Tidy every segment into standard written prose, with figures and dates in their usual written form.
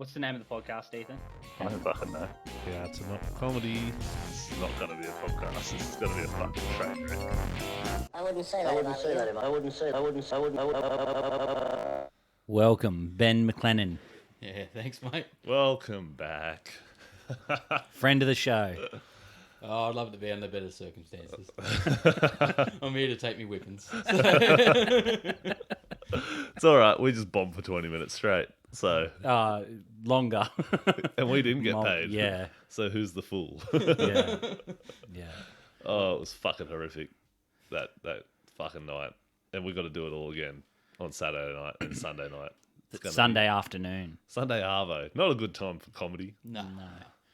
What's the name of the podcast, Ethan? I don't fucking know. Yeah, it's not comedy. It's not going to be a podcast. It's going to be a fucking train wreck. I wouldn't say that. Welcome, Ben Mclennan, Yeah, thanks, mate. Welcome back. friend of the show. Oh, I'd love to be under better circumstances. I'm here to take me whippings. It's all right. We just bombed for 20 minutes straight. So, Longer. and we didn't get paid. Yeah, So who's the fool? yeah, yeah. Oh, it was fucking horrific. That fucking night, and we got to do it all again on Saturday night and Sunday night. It's gonna Sunday afternoon. be Sunday Arvo. Not a good time for comedy. No.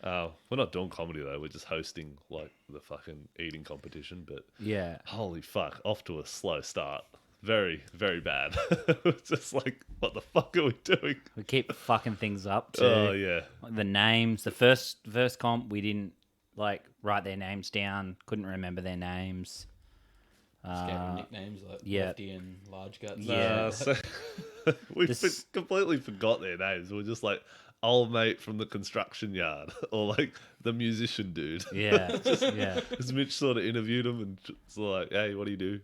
We're not doing comedy though. We're just hosting like the fucking eating competition. But Yeah. holy fuck, off to a slow start. Very, very bad. It's just like, what the fuck are we doing? We keep fucking things up too. Oh yeah. Like the names. The first comp, we didn't like write their names down. Couldn't remember their names. Scary nicknames like yeah. Lefty and Large Guts. Yeah. So we This- completely forgot their names. We're just like old mate from the construction yard or like the musician dude. Yeah, yeah. Because Mitch sort of interviewed him and it's like, hey, what do you do?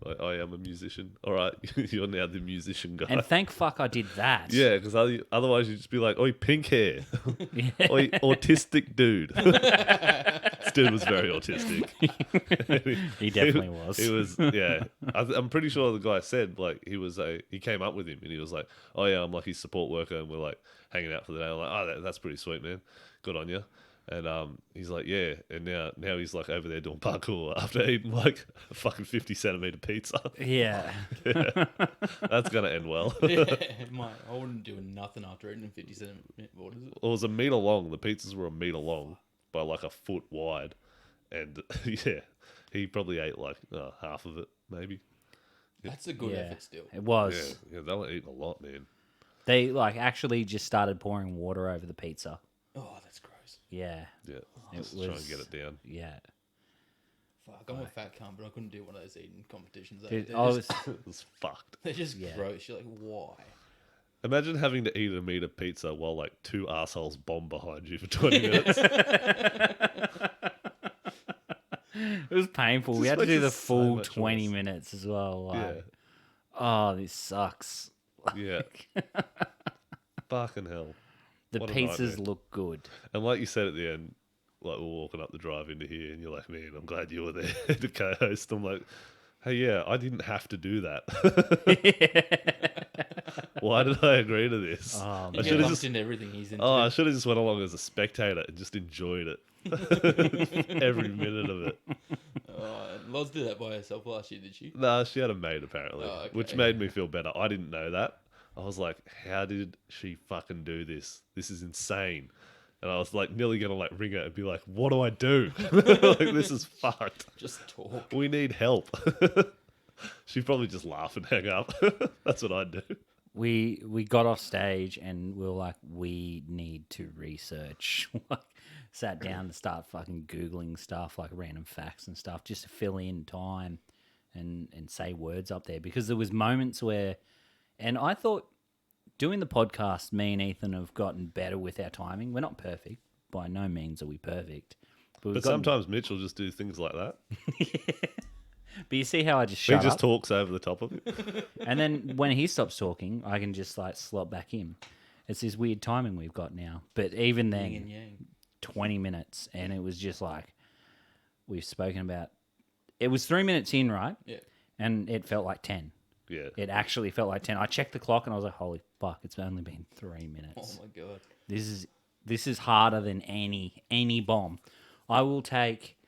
Like, I am a musician. All right, you're now the musician guy. And thank fuck I did that. Yeah, because otherwise you'd just be like, oi, pink hair. Yeah. Oi, autistic dude. This dude was very autistic. He definitely was. He was, yeah. I'm pretty sure the guy said, like, he came up with him and he was like, oh, yeah, I'm like his support worker and we're like hanging out for the day. I'm like, oh, that's pretty sweet, man. Good on you. And he's like, yeah. And now he's like over there doing parkour after eating like a fucking 50 centimeter pizza. Yeah. Yeah. That's going to end well. Yeah, mate, I wouldn't do nothing after eating 50 centimeter. What is it? It was a meter long. The pizzas were a meter long by like a foot wide. And yeah, he probably ate like half of it, maybe. That's a good Yeah. effort still. It was. Yeah, they were eating a lot, man. They like actually just started pouring water over the pizza. Oh, that's gross. Yeah. Yeah, It just trying was- to get it down. Yeah. Fuck, I'm a fat cunt, but I couldn't do one of those eating competitions. Dude, They're, I just, was It was fucked. they're just Yeah. gross. You're like, why? Imagine having to eat a meter pizza while like two assholes bomb behind you for 20 minutes. it was painful. We Just had to do makes the it so full much 20 worse. minutes as well. Like, Yeah, oh, this sucks. yeah. Fucking hell. The What a pizzas nightmare. look good. And like you said at the end, like we're walking up the drive into here, and you're like, man, I'm glad you were there to co-host. I'm like, hey, yeah, I didn't have to do that. Why did I agree to this? Oh, I man. You get should have lumped just into everything he's into. I should have just went along as a spectator and just enjoyed it. Every minute of it. Loz did that by herself last year, did she? No, she had a maid apparently, Oh, okay. which made me feel better. I didn't know that. I was like, how did she fucking do this? This is insane. And I was like nearly gonna like ring her and be like, what do I do? Like, this is fucked. Just talk. We need help. She'd probably just laugh and hang up. That's what I'd do. We got off stage and we were like, we need to research. Sat down to start fucking Googling stuff, like random facts and stuff, just to fill in time and say words up there. Because there was moments where, and I thought doing the podcast, me and Ethan have gotten better with our timing. We're not perfect. By no means are we perfect. We've But gotten- sometimes Mitch will just do things like that. But you see how I just He shut just up? talks over the top of it. And then when he stops talking, I can just like slot back in. It's this weird timing we've got now. But even Yin and then, yang. 20 minutes, and it was just like we've spoken about. It was 3 minutes in, right? Yeah. And it felt like 10. Yeah. It actually felt like 10. I checked the clock and I was like, holy fuck, it's only been 3 Oh minutes. my god. This is harder than any bomb. I will take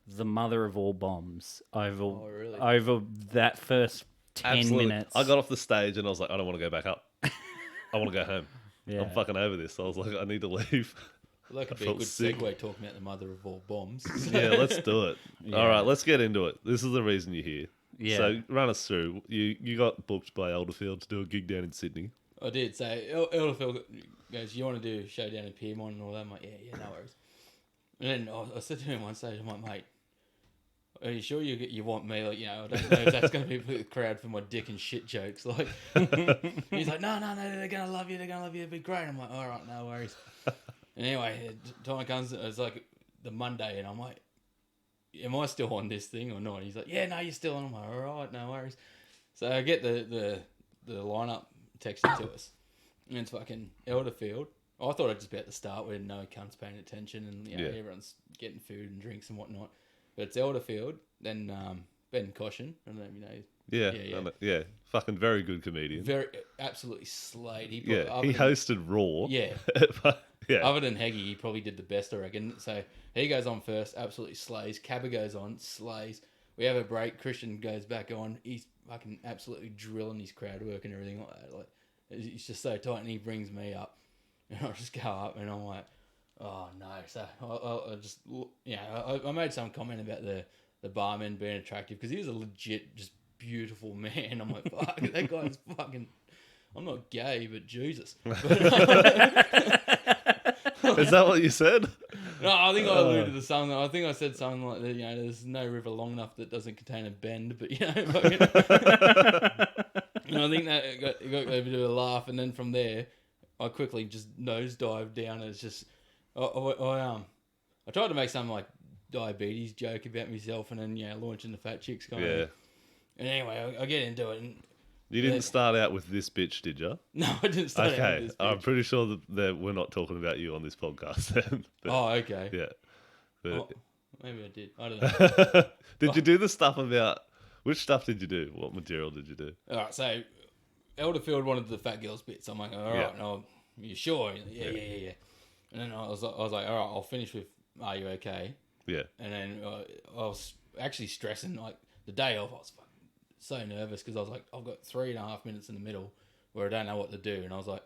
the mother of all bombs over really? over that first 10 Absolutely. minutes. I got off the stage and I was like, I don't want to go back up. I want to go home. Yeah. I'm fucking over this. I was like, I need to leave. Well, that could I be a felt good sick. segue talking about the mother of all bombs. Yeah, let's do it. Yeah. All right, let's get into it. This is the reason you're here. Yeah. So run us through. You got booked by Elderfield to do a gig down in Sydney. I did. So Elderfield goes, you want to do a show down in Piedmont and all that? I'm like, yeah, no worries. And then I said to him one stage, I'm like, mate, are you sure you want me? Like, I don't know if that's going to be the crowd for my dick and shit jokes. Like, he's like, no, they're going to love you. They're going to love you. It'll be great. I'm like, all right, no worries. And anyway, time comes, it's like the Monday, and I'm like, am I still on this thing or not? He's like, yeah, no, you're still on. I'm like, all right, no worries. So I get the lineup texted to us, and it's fucking Elderfield. I thought I'd just be at the start where no cunts paying attention, and everyone's getting food and drinks and whatnot. But it's Elderfield, then Ben Caution, and then Yeah, fucking very good comedian. very absolutely slayed. He hosted Raw. Yeah. Yeah. Other than Heggie, he probably did the best, I reckon. So he goes on first, absolutely slays. Cabba goes on, slays. We have a break. Christian goes back on. He's fucking absolutely drilling his crowd work and everything like that. Like, it's just so tight, and he brings me up, and I just go up, and I'm like, oh no. So I just, I made some comment about the barman being attractive because he was a legit, just beautiful man. I'm like, fuck, that guy's fucking. I'm not gay, but Jesus. Is that what you said? No, I think I alluded to something. I think I said something like that. There's no river long enough that doesn't contain a bend, but fucking, I think that got a bit of a laugh, and then from there, I quickly just nosedived down. It's just, I tried to make some like diabetes joke about myself, and then launching the fat chicks kind of. And anyway, I get into it, and you didn't start out with this bitch, did you? no, I didn't start out with this bitch. I'm pretty sure that we're not talking about you on this podcast then. But, okay. Yeah. But, maybe I did. I don't know. Did you do the stuff about... Which stuff did you do? What material did you do? All right, so Elderfield wanted the fat girls bits. I'm like, all right, no, you sure? Yeah. And then I was like, all right, I'll finish with Are You Okay? Yeah. And then I was actually stressing, like, the day off, I was fucking so nervous because I was like, I've got 3.5 minutes in the middle where I don't know what to do. And I was like,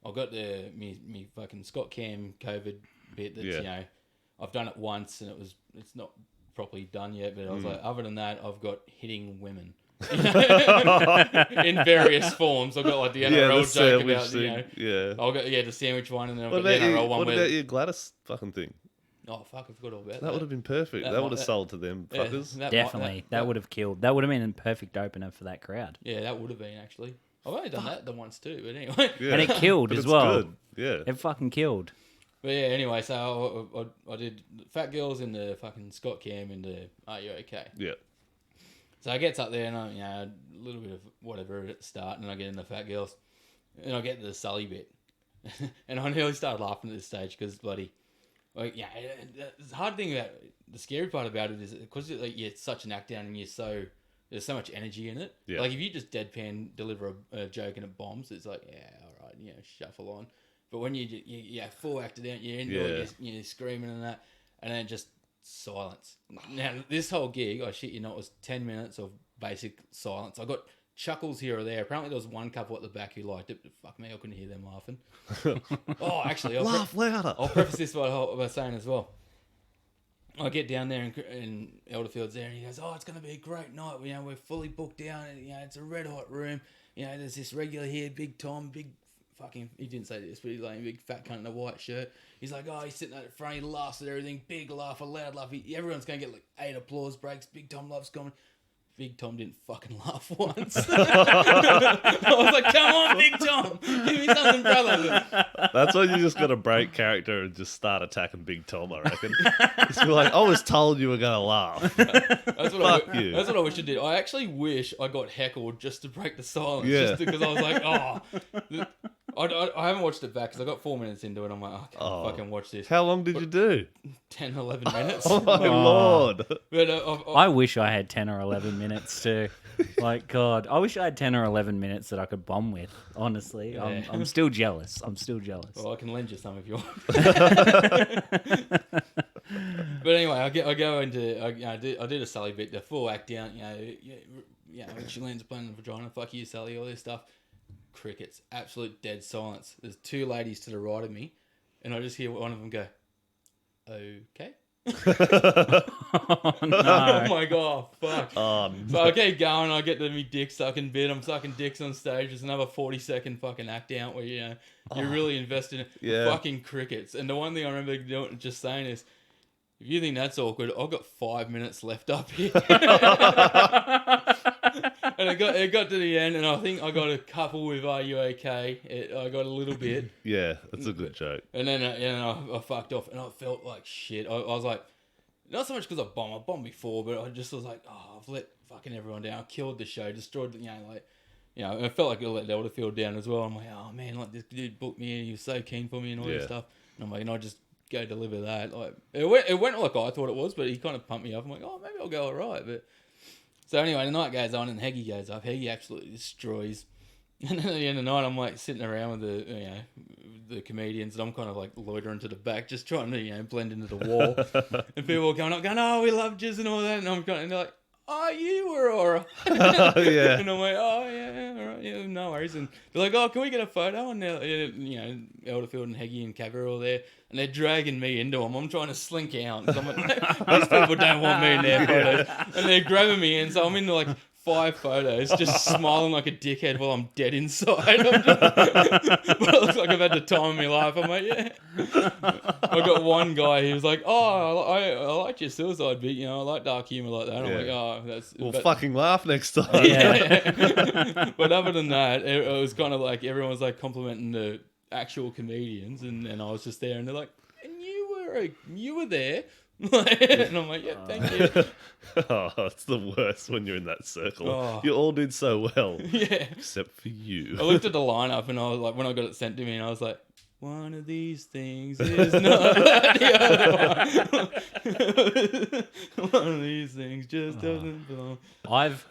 I've got me fucking Scott Cam COVID bit that's, I've done it once and it's not properly done yet. But I was like, other than that, I've got hitting women. In various forms. I've got like the NRL joke about I've got the sandwich one, and then I've got the NRL one. What about your Gladys fucking thing? Oh fuck, I forgot all about that. That would have been perfect. That would have sold to them fuckers. Definitely. That would have killed. That would have been a perfect opener for that crowd. Yeah, that would have been actually. I've only done that the once too, but anyway. Yeah. And it killed But as it's well. Good. Yeah. It fucking killed. But yeah, anyway, so I did Fat Girls in the fucking Scott Cam in the Are You Okay? Yeah. So I gets up there and I, a little bit of whatever at the start, and I get in the Fat Girls, and I get to the Sully bit, and I nearly started laughing at this stage because bloody, like, the hard thing about the scary part about it is because you're such an act down and there's so much energy in it. Yeah. Like if you just deadpan deliver a joke and it bombs, it's like all right, shuffle on. But when you full acted out, you're into it, you're screaming and that, and then just silence. Now this whole gig, I shit you not, was 10 minutes of basic silence. I got chuckles here or there. Apparently there was one couple at the back who liked it, but fuck me, I couldn't hear them laughing. Actually, Laugh louder. I'll preface this by saying as well. I get down there and Elderfield's there, and he goes, "Oh, it's going to be a great night. We're fully booked down, and it's a red hot room. There's this regular here, Big Tom, big." Fucking, he didn't say this, but he's like a big fat cunt in a white shirt. He's like, he's sitting at the front, he laughs at everything, big laugh, a loud laugh. Everyone's going to get like 8 applause breaks. Big Tom loves comedy. Big Tom didn't fucking laugh once. I was like, come on, Big Tom, give me something, brother. That's when you just got to break character and just start attacking Big Tom, I reckon. Just be like, I was told you were going to laugh. That's what I wish I did. I actually wish I got heckled just to break the silence. Yeah. Just because I was like, I haven't watched it back because I got 4 minutes into it. I'm like, I can't fucking watch this. How long did you do? 10, 11 minutes. Oh my lord. But, I wish I had 10 or 11 minutes too. Like, God, I wish I had 10 or 11 minutes that I could bomb with, honestly. Yeah. I'm still jealous. Well, I can lend you some if you want. But anyway, I go into, I did a Sully bit, the full act down, she lands a plane in the vagina, fuck you, Sully, all this stuff. Crickets, absolute dead silence. There's 2 ladies to the right of me, and I just hear one of them go, "Okay." Oh, no. Oh my god, fuck. No. So I keep going, I get to me dick sucking bit, I'm sucking dicks on stage, there's another 40-second fucking act out where, you're really invested in fucking crickets. And the one thing I remember just saying is, if you think that's awkward, I've got 5 minutes left up here. And it got to the end, and I think I got a couple with "Are you okay?" I got a little bit, Yeah, that's a good joke. and then I fucked off, and I felt like shit. I was like, not so much because I bombed before, but I just was like, oh, I've let fucking everyone down. I killed the show, destroyed, I felt like I let Elderfield down as well. I'm like, oh man, like this dude booked me and he was so keen for me and all this stuff. And I'm like, I just go deliver that. Like it went like I thought it was, but he kind of pumped me up. I'm like, oh, maybe I'll go alright. But so anyway, the night goes on and Heggy goes up. Heggy absolutely destroys. And then at the end of the night, I'm like sitting around with the comedians, and I'm kind of like loitering to the back, just trying to blend into the wall. And people are coming up, going, "Oh, we love Jizz and all that," and I'm and they're like, "Oh, you were alright." Yeah. And I'm like, "Oh yeah, all right, yeah, no worries." And they're like, "Oh, can we get a photo?" And Elderfield and Heggy and Cav are all there, and they're dragging me into them. I'm trying to slink out. So I'm like, these people don't want me in their photos, and they're grabbing me in. So I'm in like 5 photos, just smiling like a dickhead while I'm dead inside. But it looks like I've had the time of my life. I'm like, yeah. I got one guy, he was like, oh, I like your suicide bit, I like dark humour like that. And I'm like, oh, that's... We'll fucking laugh next time. Yeah. But other than that, it was kind of like everyone was like complimenting the actual comedians, and I was just there, and they're like, and you were there. And I'm like, yeah, thank you. Oh, it's the worst when you're in that circle. Oh. You all did so well. Yeah. Except for you. I looked at the lineup, and I was like, when I got it sent to me, and I was like, one of these things is not like the other one. One of these things just doesn't belong. I've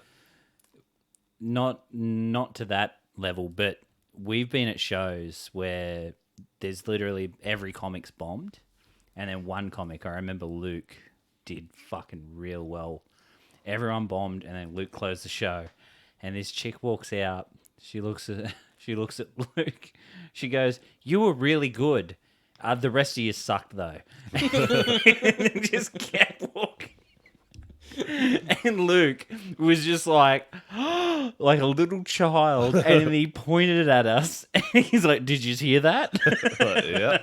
not to that level, but we've been at shows where there's literally every comic's bombed, and then one comic, I remember Luke did fucking real well. Everyone bombed, and then Luke closed the show, and this chick walks out. She looks at Luke. She goes, "You were really good. The rest of you sucked, though." And then just kept walking. And Luke was just like a little child, and then he pointed at us, and he's like, "Did you hear that?" Yeah.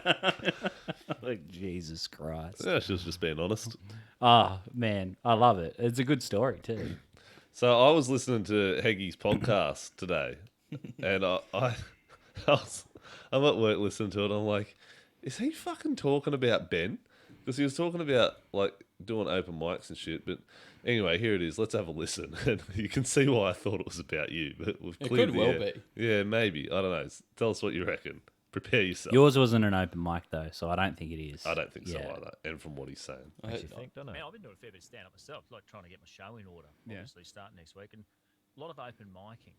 Like, Jesus Christ. Yeah, she was just being honest. Oh, man, I love it. It's a good story, too. So I was listening to Heggy's podcast today, and I'm at work listening to it. I'm like, is he fucking talking about Ben? Because he was talking about like doing open mics and shit. But anyway, here it is. Let's have a listen, and you can see why I thought it was about you. But we've cleared could well be. Yeah, maybe. I don't know. Tell us what you reckon. Prepare yourself. Yours wasn't an open mic, though, so I don't think it is. I don't think so Yeah. either. And from what he's saying, Makes you think, doesn't it? Man, I've been doing a fair bit of stand-up myself, like trying to get my show in order. Obviously, starting next week, and a lot of open micing.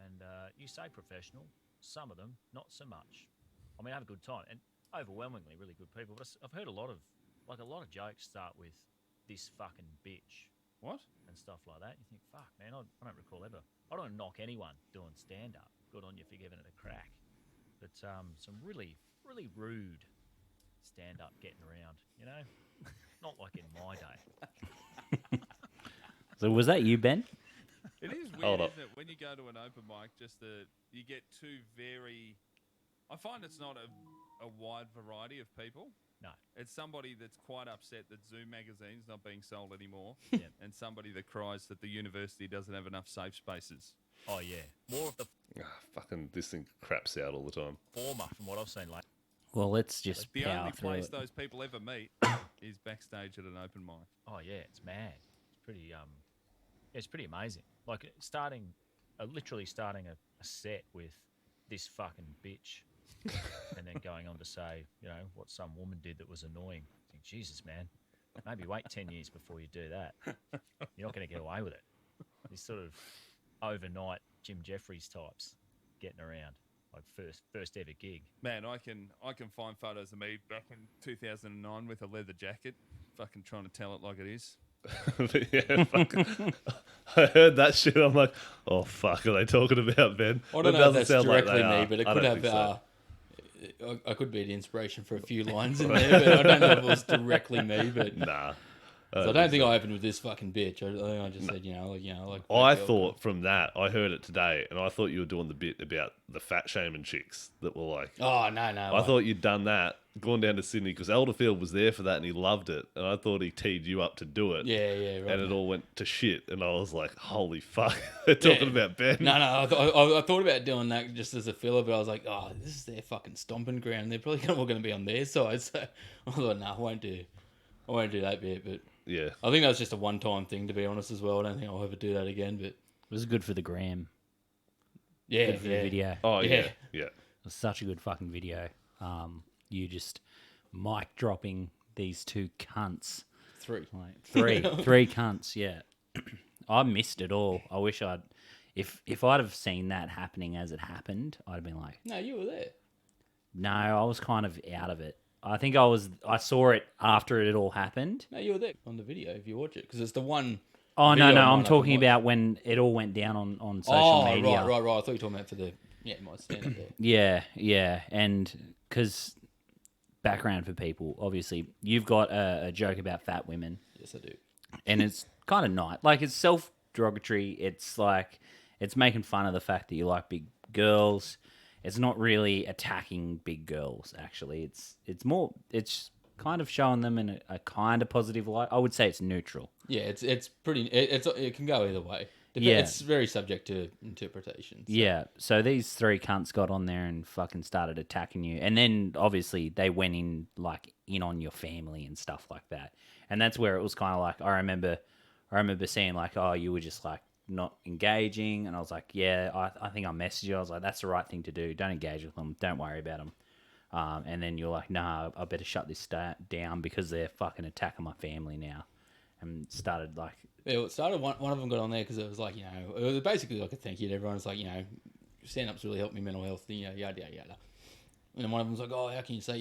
And you say professional, some of them not so much. I mean, I have a good time, and overwhelmingly really good people. But I've heard a lot of jokes start with "this fucking bitch," and stuff like that. You think, fuck, man, I don't recall ever. I don't knock anyone doing stand-up. Good on you for giving it a crack. But some really rude stand-up getting around, not like in my day. So was that you, Ben? It is Hold weird, up. isn't it, when you go to an open mic, you get two very... I find it's not a wide variety of people. No. It's somebody that's quite upset that Zoom magazine's not being sold anymore, and somebody that cries that the university doesn't have enough safe spaces. Oh, yeah. More of the fucking this thing craps out all the time. former from what I've seen lately. Well, let's just The power only through place it. those people ever meet is backstage at an open mic. Oh, yeah, it's mad. It's pretty, it's pretty amazing. Like, literally starting a set with "this fucking bitch," and then going on to say, what some woman did that was annoying. I think, Jesus, man, maybe wait 10 years before you do that. You're not going to get away with it. These sort of overnight Jim Jeffries types getting around, like first ever gig. Man, I can find photos of me back in 2009 with a leather jacket, fucking trying to tell it like it is. Yeah, fucking, I heard that shit. I'm like, oh fuck, are they talking about Ben? I don't It know if doesn't that's sound like directly they me, are. but it I could don't have... think so. I could be the inspiration for a few lines in there, but I don't know if it was directly me. But Nah. So I don't think I opened with this fucking bitch. I think I just said, like. I thought from that, I heard it today, and I thought you were doing the bit about the fat shaming chicks that were like. Oh no! I thought you'd done that, gone down to Sydney because Elderfield was there for that, and he loved it, and I thought he teed you up to do it. Yeah, right. And it all went to shit, and I was like, "Holy fuck!" They're talking about Ben. No, I thought about doing that just as a filler, but I was like, oh, this is their fucking stomping ground. They're probably all going to be on their side, so I thought, nah, I won't do that bit. But Yeah. I think that was just a one-time thing, to be honest, as well. I don't think I'll ever do that again. But It was good for the gram. yeah, Good for the video. Oh Yeah. yeah. It was such a good fucking video. You just mic dropping these two cunts. three. Like three cunts, yeah. I missed it all. I wish if I'd have seen that happening as it happened, I'd have been like, No, you were there. no, I was kind of out of it. I think I saw it after it all happened. No, you were there on the video if you watch it, because it's the one. Oh, no, video I'm I talking can watch. about when it all went down on social media. Right. I thought you were talking about for the my stand up there. Yeah. And because background for people, obviously, you've got a joke about fat women. Yes, I do. And it's kind of not. Like, it's self-derogatory. It's like, it's making fun of the fact that you like big girls. It's not really attacking big girls, actually. It's kind of showing them in a kind of positive light. I would say it's neutral. Yeah, it's pretty. It can go either way. Yeah. It's very subject to interpretation. So. Yeah, so these three cunts got on there and fucking started attacking you. And then, obviously, they went in on your family and stuff like that. And that's where it was kind of like, I remember seeing, like, oh, you were just, like, not engaging. And I was like, yeah, I think I messaged you. I was like, that's the right thing to do. Don't engage with them. Don't worry about them. And then you're like, nah, I better shut this down because they're fucking attacking my family now. And started, like... Yeah, it started, one of them got on there because it was like, it was basically like a thank you to everyone. It's like, stand-up's really helped me mental health, yada, yada, yada. And then one of them was like, oh, how can you say,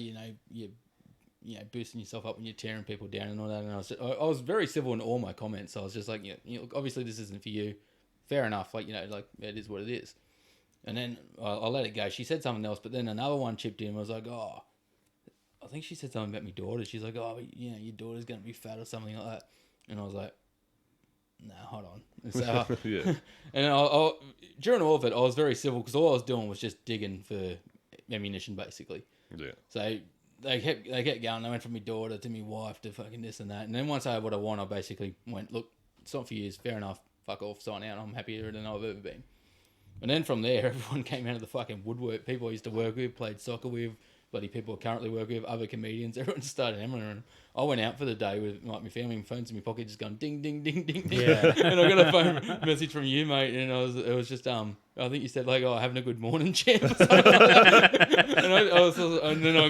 you're boosting yourself up when you're tearing people down and all that. And I was very civil in all my comments. So I was just like, obviously this isn't for you. Fair enough. Like, like it is what it is. And then I let it go. She said something else, but then another one chipped in. I was like, oh, I think she said something about my daughter. She's like, oh, your daughter's going to be fat or something like that. And I was like, no, hold on. And so, Yeah. and during all of it, I was very civil because all I was doing was just digging for ammunition, basically. Yeah. So they kept going. They went from my daughter to my wife to fucking this and that. And then once I had what I want, I basically went, look, it's not for you. Fair enough. Fuck off. Sign out. I'm happier than I've ever been. And then from there, everyone came out of the fucking woodwork. People I used to work with, played soccer with, bloody people I currently work with, other comedians. Everyone just started hammering. And I went out for the day with like my family, my phone's in my pocket, just going ding, ding, ding, ding, ding. Yeah. And I got a phone message from you, mate, and it was just I think you said like, oh, having a good morning, champ. Or something like that. And then I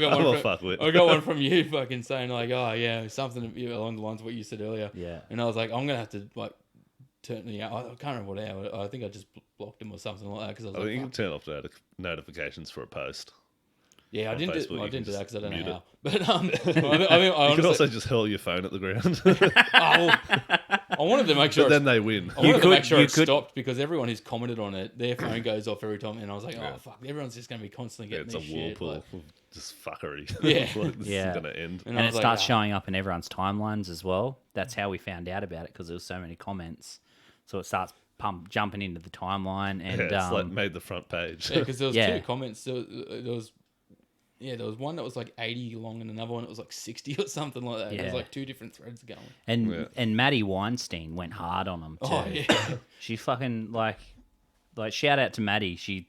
got one from you, fucking saying like, oh yeah, something along the lines of what you said earlier. Yeah. And I was like, I'm gonna have to like turn the. I can't remember what hour. I think I just blocked him or something like that because I was I like, think you can turn off notifications for a post. yeah, I on didn't Facebook, do you can that because I don't mute know it. how. But I mean, You honestly, could also just hurl your phone at the ground. I wanted to make sure. But then they win. I wanted to make sure you it could- stopped because everyone who's commented on it, their phone goes off every time, and I was like, Yeah. oh fuck, everyone's just gonna be constantly Yeah, getting it's a this shit. whirlpool Like, of just fuckery. Yeah. Like, this Yeah. is going to end. and And I it was like, starts "Ah." showing up in everyone's timelines as well. That's how we found out about it because there was so many comments. So it starts jumping into the timeline, and Yeah, it's like made the front page. Yeah, because there was Yeah. two comments. There was one that was like 80 long, and another one that was like 60 or something like that. There was Yeah. like two different threads going. and Maddie Weinstein went hard on them too. Oh yeah, She fucking like shout out to Maddie. She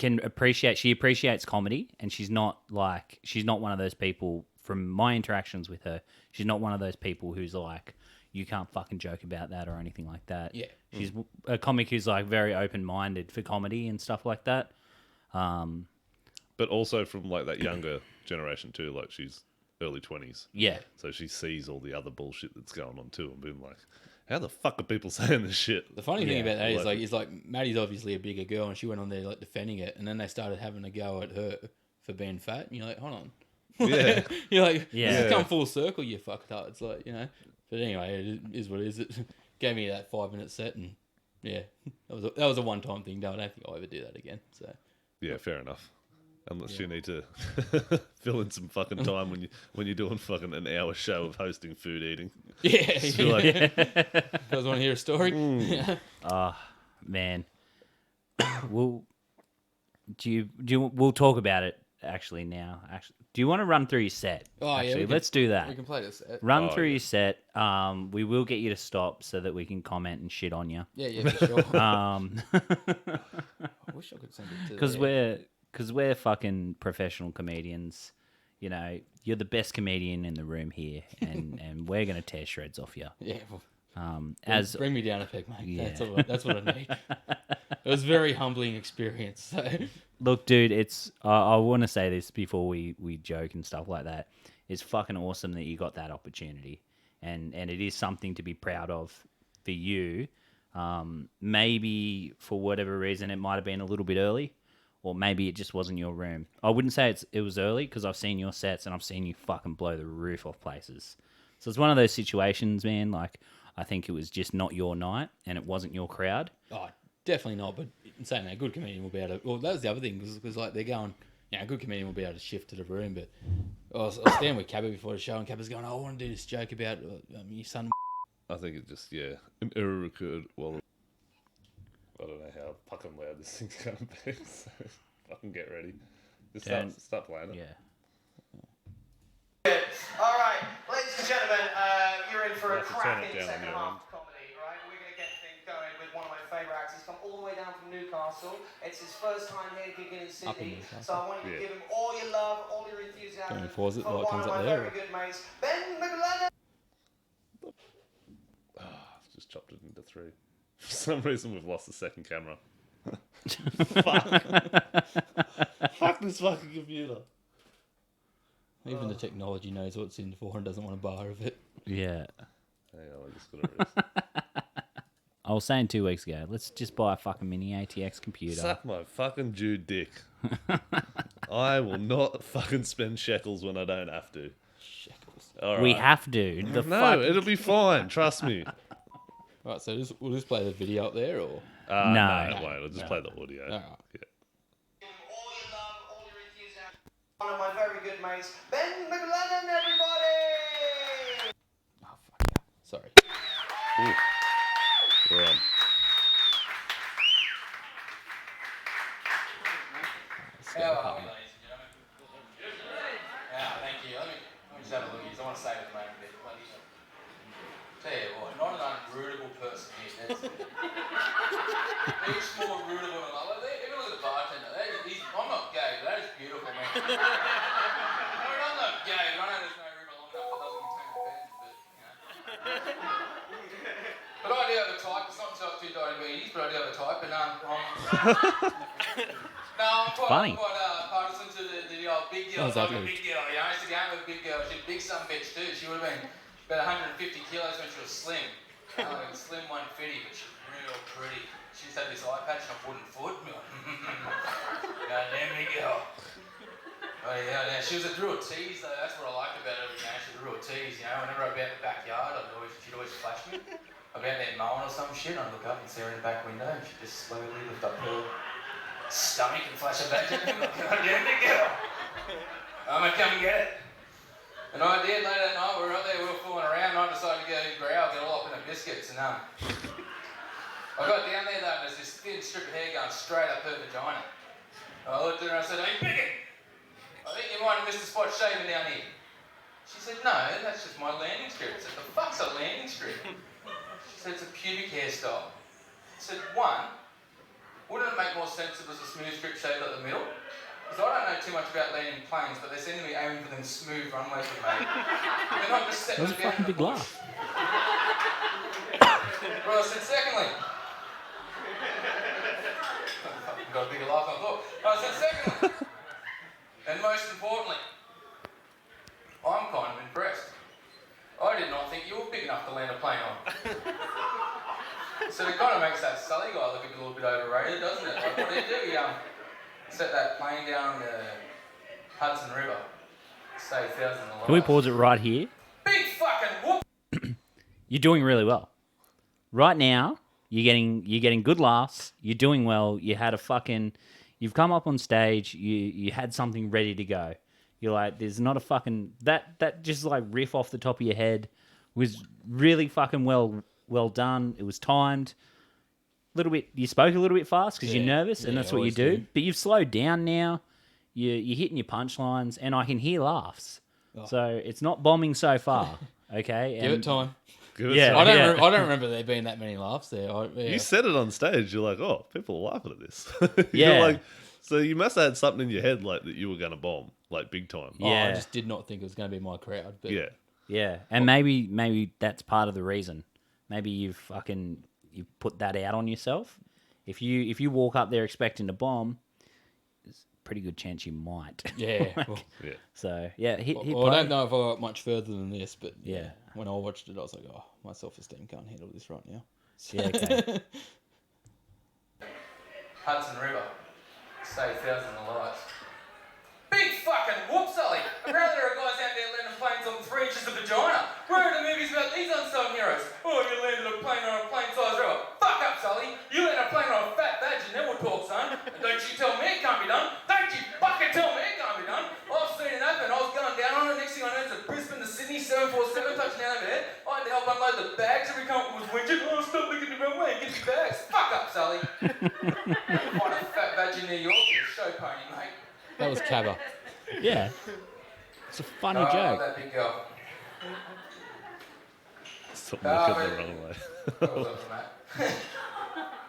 appreciates comedy, and she's not one of those people. From my interactions with her, she's not one of those people who's like, you can't fucking joke about that or anything like that. Yeah. She's a comic who's like very open minded for comedy and stuff like that. But also from like that younger generation too. Like she's early 20s. Yeah. So she sees all the other bullshit that's going on too and being like, how the fuck are people saying this shit? the funny thing Yeah. about that is like Maddie's obviously a bigger girl, and she went on there like defending it, and then they started having a go at her for being fat, and you're like, hold on. Yeah. You're like, Yeah. this has come full circle, you fucked up. It's like, But anyway, it is what it is. It gave me that 5-minute set, and yeah, that was a one-time thing. No, I don't think I'll ever do that again. So Yeah, fair enough. Unless you need to fill in some fucking time when you're doing fucking an hour show of hosting food eating. Yeah. Just be like, Guys want to hear a story? Man, we'll we'll talk about it actually now. Actually, do you want to run through your set? Oh, yeah, actually, we can- let's do that. We can play this. Run through your set. We will get you to stop so that we can comment and shit on you. Yeah, for sure. I wish I could send it to because we're fucking professional comedians. You know, you're the best comedian in the room here, and we're gonna tear shreds off you. Yeah. Well, As bring me down a peg, mate. Yeah. That's what I need. It was a very humbling experience. So. Look, dude, it's I want to say this before we joke and stuff like that. It's fucking awesome that you got that opportunity, and it is something to be proud of for you. Maybe for whatever reason it might have been a little bit early, or maybe it just wasn't your room. I wouldn't say it was early because I've seen your sets and I've seen you fucking blow the roof off places. So it's one of those situations, man. Like I think it was just not your night and it wasn't your crowd. Oh, definitely not. But in saying that, a good comedian will be able to. Well, that was the other thing because like they're going. Yeah, a good comedian will be able to shift to the room. But I was standing with Cabba before the show, and Cabba's going, "Oh, I want to do this joke about your son." I think it just, an error occurred while... I don't know how fucking loud this thing's going to be, so fucking get ready. Just start playing it. Yeah. All right, ladies and gentlemen, you're in for a We'll have to turn it cracking down on second your half comedy, right? We're going to get things going with one of my favourite acts. He's come all the way down from Newcastle. It's his first time here gigging in Sydney. So I want you to give him all your love, all your enthusiasm. Don't you pause it for while it one comes of up my there, very good mates, Ben Mclennan. I've just chopped it into 3. For some reason, we've lost the second camera. Fuck. Fuck this fucking computer. Even the technology knows what it's in for and doesn't want a bar of it. Yeah. Hang on, I just got to erase. I was saying 2 weeks ago, let's just buy a fucking mini ATX computer. Suck my fucking Jude dick. I will not fucking spend shekels when I don't have to. Shekels. All right. We have to. The No, fuck? it'll be fine. Trust me. Right, so we'll just play the video up there, or No, it won't. I'll just play the audio. All right. Yeah. Give him all your love, all your enthusiasm. One of my very good mates, Ben Mclennan, everybody! Oh fuck yeah. Sorry. Ooh. We're on. How are we, ladies and gentlemen? Yeah, thank you. Let me just have a look at you. I want to say it at the moment. Tell you what, not an unrootable person here. He's more rootable than I. Even look at the bartender. I'm not gay, but that is beautiful, man. I mean, I'm not gay, but I know there's no river long enough that doesn't contain a bend, but, you know. But I do have a type. It's not type 2 diabetes, but I do have a type, and I'm Funny. quite partisan to the old big girl. Like a big girl, you know. I used to go out with a big girl. She's a big son bitch too. She would have been about 150 kilos when she was slim. Like a slim 150, but she's real pretty. She just had this eye patch and a wooden foot. God damn me girl. Oh yeah, she was a real tease though. That's what I liked about her. You know, she was a real tease. You know, whenever I'd be out in the backyard, she'd always flash me. I'd be out there mowing or some shit, and I'd look up and see her in the back window, and she'd just slowly lift up her stomach and flash her back at me. God damn me girl. I'm gonna come and get it. And I did later that night. We were up there, we were fooling around, and I decided to go growl, get all up in the biscuits, and I got down there though, and there's this thin strip of hair going straight up her vagina. And I looked at her and I said, "Hey, Biggin, I think you might have missed a spot shaving down here." She said, "No, that's just my landing strip." I said, "The fuck's a landing strip?" She said, "It's a pubic hairstyle." I said, "One, wouldn't it make more sense if it was a smooth strip shaved at the middle? Because I don't know too much about landing planes, but they seem to be aiming for them smooth runways we've made. They're not just setting That was a them down fucking in the big bush." laugh. Well, I said, secondly, got a bigger laugh than I thought. I said, secondly, and most importantly, I'm kind of impressed. I did not think you were big enough to land a plane on. So it kind of makes that Sully guy look a little bit overrated, doesn't it? Like, what did he do? He set that plane down the Hudson River, saved thousands of lives. Can we pause it right here? Big fucking whoop! You're doing really well. Right now, you're getting good laughs. You're doing well. You had a fucking, You've come up on stage. You had something ready to go. You're like, there's not a fucking that just like riff off the top of your head was really fucking well done. It was timed. You spoke a little bit fast because you're nervous, and that's what you do. But you've slowed down now. You're hitting your punchlines, and I can hear laughs. Oh. So it's not bombing so far. Okay, give it time. I don't remember there being that many laughs there. You said it on stage. You're like, oh, people are laughing at this. Yeah. Like, so you must have had something in your head like that you were going to bomb, like big time. Yeah. I just did not think it was going to be my crowd. But yeah, and maybe that's part of the reason. Maybe you put that out on yourself. If you walk up there expecting to bomb, there's a pretty good chance you might. Yeah. So yeah, hit I don't know if I got much further than this, but yeah, when I watched it, I was like, oh, my self-esteem can't handle this right now. So. Yeah. Okay. Hudson River, save thousands of lives. Big fucking whoop, Sully. Apparently there are guys out there landing planes on 3 inches of vagina. Where are the movies about these unsung heroes? Oh, you landed a plane on a plane-sized river. Fuck up, Sully. You landed a plane on a fat badge and then we'll talk, son. And don't you tell me it can't be done. Don't you fucking tell me it can't be done. I've seen it happen. I was going down on it. Next thing I know, it's a Brisbane to Sydney 747 touchdown over there. I had to help unload the bags. Every company was whinging. Oh, stop looking the wrong way and get your bags. Fuck up, Sully. Find a fat badge in New York. You're a show pony, mate. That was Cabba. Yeah. It's a funny joke. That big girl. Stop looking the wrong way. What was up from that?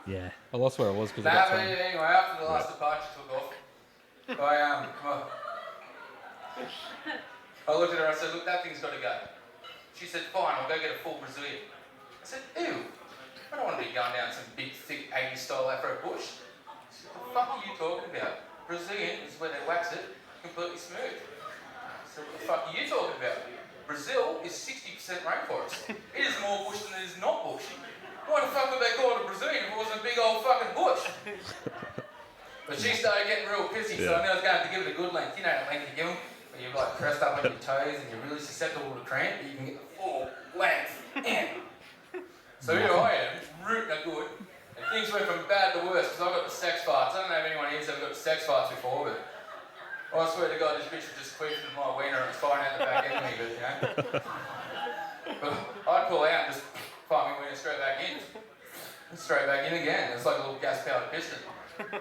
Yeah. I lost where I was because I got time. Anyway, after the last departure took off, come on. I looked at her and I said, look, that thing's got to go. She said, fine, I'll go get a full Brazilian. I said, ew, I don't want to be going down some big, thick 80s style Afro bush. She said, what the fuck are you talking about? Brazilian is where they wax it completely smooth. So what the fuck are you talking about? Brazil is 60% rainforest. It is more bush than it is not bush. Why the fuck would they call it a Brazilian if it wasn't a big old fucking bush? But she started getting real pissy, so I knew I was going to have to give it a good length. You know that length you give them, where you're like pressed up on your toes and you're really susceptible to cramp, but you can get the full length in. So here I am, rooting a good, and things went from bad to worse because I got the sex farts. I don't know if anyone here's ever got the sex farts before, but I swear to God, this bitch was just queefing in my wiener and it's fine out the back end of me, but you know. But I'd pull out and just fire my wiener straight back in. Straight back in again. It's like a little gas-powered piston.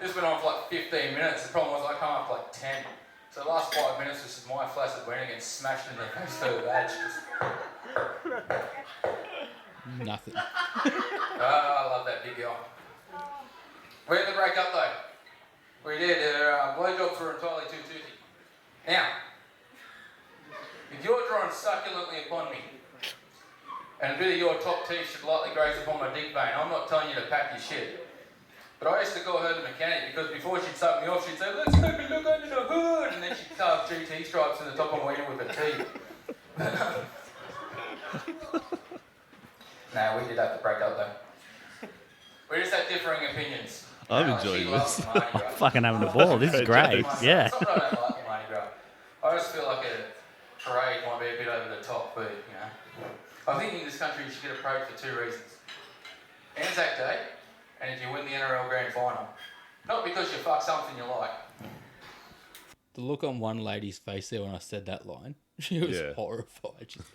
This went on for like 15 minutes. The problem was I come up for like 10. So the last 5 minutes was just my flaccid wiener getting smashed in the face for the badge. Nothing. I love that big girl. We had to break up though. We did. Her blowjobs were entirely too toothy. Now, if you're drawing succulently upon me, and a bit of your top teeth should lightly graze upon my dick vein, I'm not telling you to pack your shit. But I used to call her the mechanic because before she'd suck me off, she'd say, let's take a look under the hood, and then she'd carve GT stripes in the top of my wiener with her teeth. Nah, we did have to break up though. We just had differing opinions. I'm enjoying this. I'm fucking having a ball. This is great. Yeah. Sometimes I don't like the Mardi Gras. I just feel like a parade might be a bit over the top, but you know. I think in this country you should get a parade for 2 reasons. Anzac Day, and if you win the NRL Grand Final. Not because you fuck something you like. The look on one lady's face there when I said that line, she was horrified. Just,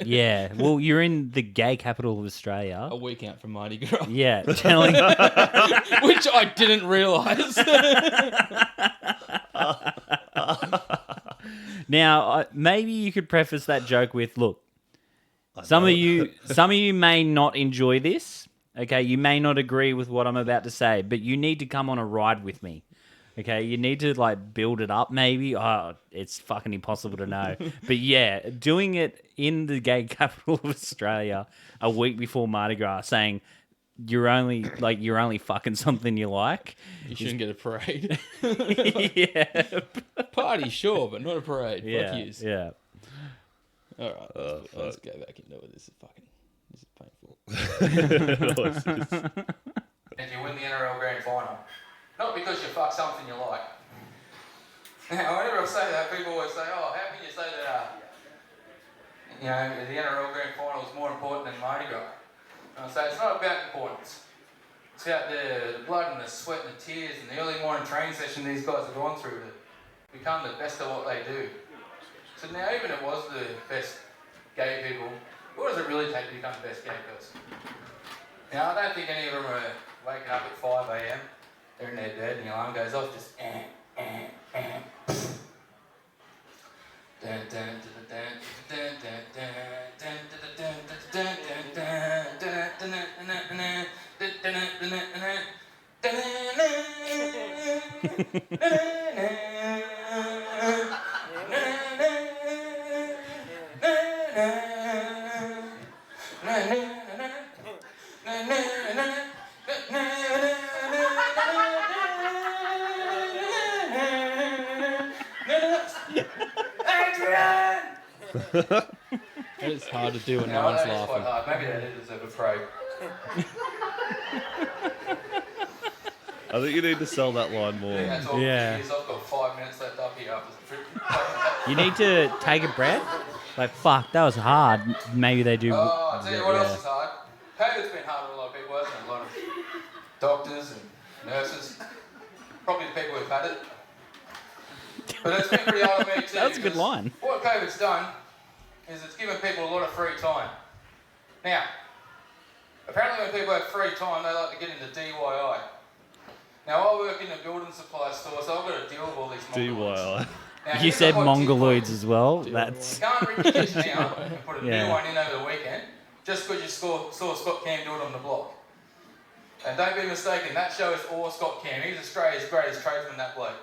Yeah. Well, you're in the gay capital of Australia. A week out from Mardi Gras. Yeah. Telling. Which I didn't realise. Now, maybe you could preface that joke with, look, some of you may not enjoy this. Okay, you may not agree with what I'm about to say, but you need to come on a ride with me. Okay, you need to like build it up maybe. Oh, it's fucking impossible to know. But yeah, doing it in the gay capital of Australia a week before Mardi Gras saying you're only fucking something you like. You shouldn't get a parade. Yeah. Party, sure, but not a parade. Yeah. Fuck yous. Yeah. All right, let's go back into it. This is painful. If you win the NRL Grand Final. Not because you fuck something you like. Now, whenever I say that, people always say, oh, how can you say that, you know, the NRL Grand Final is more important than Mardi Gras? And I say, it's not about importance. It's about the blood and the sweat and the tears and the early morning training session these guys have gone through to become the best of what they do. So now, even if it was the best gay people, what does it really take to become the best gay person? Now, I don't think any of them are waking up at 5 a.m. They're in their bed and the alarm goes off, just It's hard to do when No, no one's that is quite laughing. hard. Maybe they do deserve a praise. I think you need to sell that line more. That's all. Yeah. I've got 5 minutes left up here after the trip. You need to take a breath. Like, fuck, that was hard. Maybe they do. Oh, I'll tell you what yeah. else is hard. COVID's been hard on a lot of people, hasn't it? A lot of doctors and nurses. Probably the people who've had it. But it's been pretty hard on me too. That was a good because line. What COVID's done is it's given people a lot of free time. Now, apparently when people have free time, they like to get into DIY. Now, I work in a building supply store, so I've got to deal with all these mongoloids. DIY. Now, You here's said the hot tip for you. mongoloids as well. That's You can't rip your kitchen out and put a Yeah. new one in over the weekend just because you saw Scott Cam do it on the block. And don't be mistaken, that show is all Scott Cam. He's Australia's greatest tradesman, that bloke.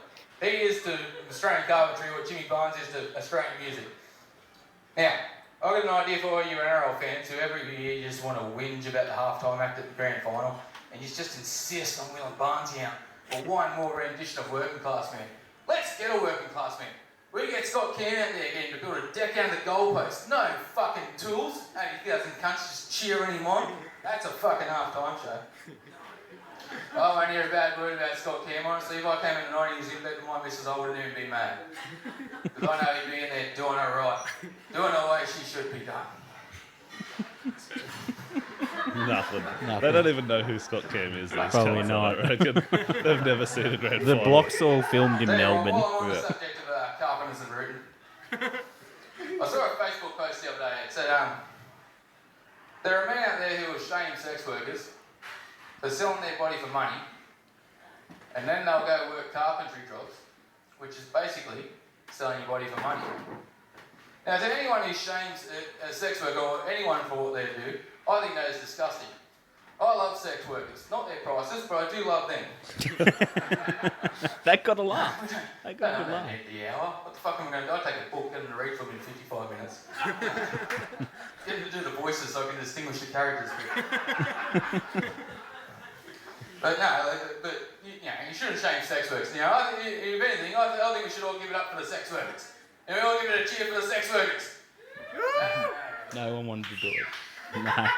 He is to Australian carpentry what Jimmy Barnes is to Australian music. Now, I've got an idea for all you NRL fans who every year you just want to whinge about the halftime act at the grand final and you just insist on wheeling Barnesy out for one more rendition of Working Class Man. Let's get a Working Class Man. We get Scott Cam out there again to build a deck out of the goalpost. No fucking tools. 80,000 cunts just cheering him on. That's a fucking halftime show. I won't hear a bad word about Scott Cam. Honestly, if I came in the 90s and bet my missus, I wouldn't even be mad. Because I know he'd be in there doing it right. Doing it the way she should be done. Nothing. They don't even know who Scott Cam is. These Probably cunts, not. I reckon. They've never seen a grand the final. block's all filmed in Tell you what, Melbourne. while I'm on the Yeah. subject of carpenters and rooting, I saw a Facebook post the other day. It said, there are men out there who will shame sex workers for selling their body for money, and then they'll go work carpentry jobs, which is basically selling your body for money. Now, to anyone who shames a sex worker or anyone for what they do, I think that is disgusting. I love sex workers, not their prices, but I do love them. That got a laugh. That got a I good don't laugh. need the hour. What the fuck am I going to do? I'll take a book, get them to read for me in 55 minutes. Get them to do the voices so I can distinguish the characters. But no, you shouldn't shame sex workers. Now, if anything, I think we should all give it up for the sex workers. And we all give it a cheer for the sex workers. No one wanted to do it. No.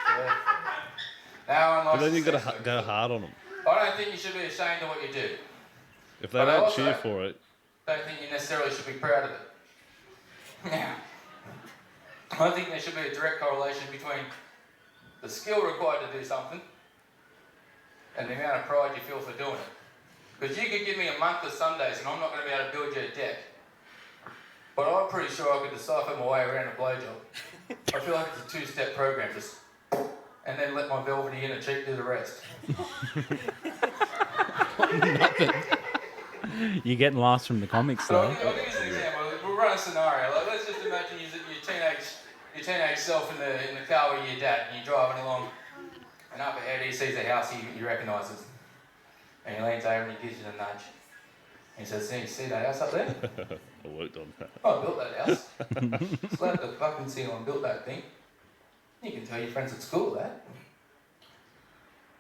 Now, But then you've got to go hard on them. I don't think you should be ashamed of what you do. If they But I don't also cheer for it, don't think you necessarily should be proud of it. Now, I think there should be a direct correlation between the skill required to do something and the amount of pride you feel for doing it. Because you could give me a month of Sundays and I'm not going to be able to build you a deck. But I'm pretty sure I could decipher my way around a blowjob. I feel like it's a two-step program, just and then let my velvety inner cheek do the rest. You're getting lost from the comics, So though. I'll give you an example. We'll run a scenario. Like, let's just imagine your teenage self in the car with your dad, and you're driving along, and up ahead he sees a house he recognises, and he leans over and he gives you a nudge. He says, "See that house up there? I worked on that. I built that house. Slapped the fucking seal and built that thing. You can tell your friends at school that."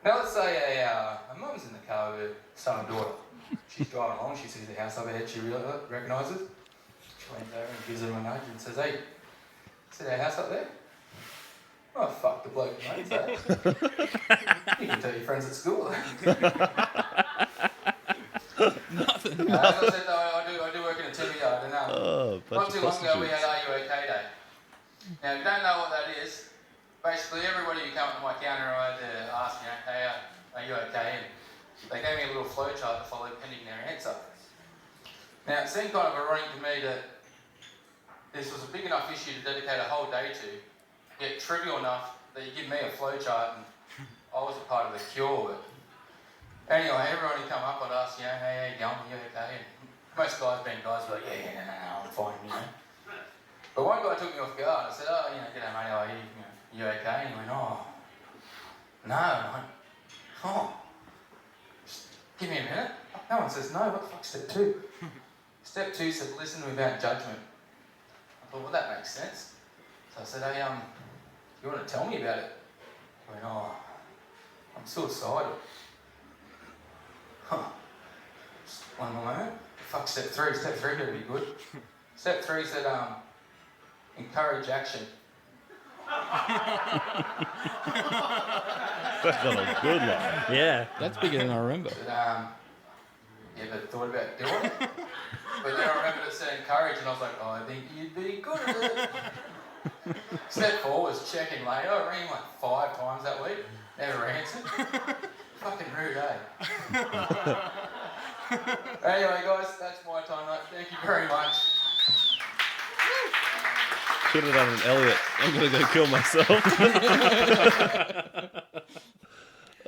Now let's say a mum's in the car with her son and daughter. She's driving along, she sees the house up ahead, she really recognises. She leans over and gives them a nudge and says, "Hey, see that house up there? Oh fuck, the bloke who owns that. You can tell your friends at school that." Nothing. As I said though, I do work in a TV yard and Oh, bunch not of too long ago we prostitutes. had Are You OK Day. Now if you don't know what that is, basically everybody who come to my counter I had to ask, hey, are you okay? And they gave me a little flow chart to follow pending their answer. Now, it seemed kind of ironic to me that this was a big enough issue to dedicate a whole day to, yet trivial enough that you give me a flow chart and I was a part of the cure. But anyway, everyone who come up, I'd ask, hey, how you going? Are you okay? And most guys being guys were like, no, I'm fine, But one guy took me off guard. I said, g'day mate, how are you? You okay? And he went, no. And I went, just give me a minute. No one says no. What the fuck, step 2? Step 2 said, listen without judgment. I thought, well, that makes sense. So I said, hey, you want to tell me about it? He went, I'm suicidal. Just one moment. Fuck, step 3. Step 3 better be good. Step 3 said, encourage action. That's not a good one. Yeah. That's bigger than I remember. But, you ever thought about doing it? But then I remembered it said encourage, and I was like, I think you'd be good at it. Step 4 was checking later. I rang him like 5 times that week. Never answered. Fucking rude, eh? Anyway, guys, that's my time. Thank you very much. Should have done an Elliot. I'm gonna go kill myself.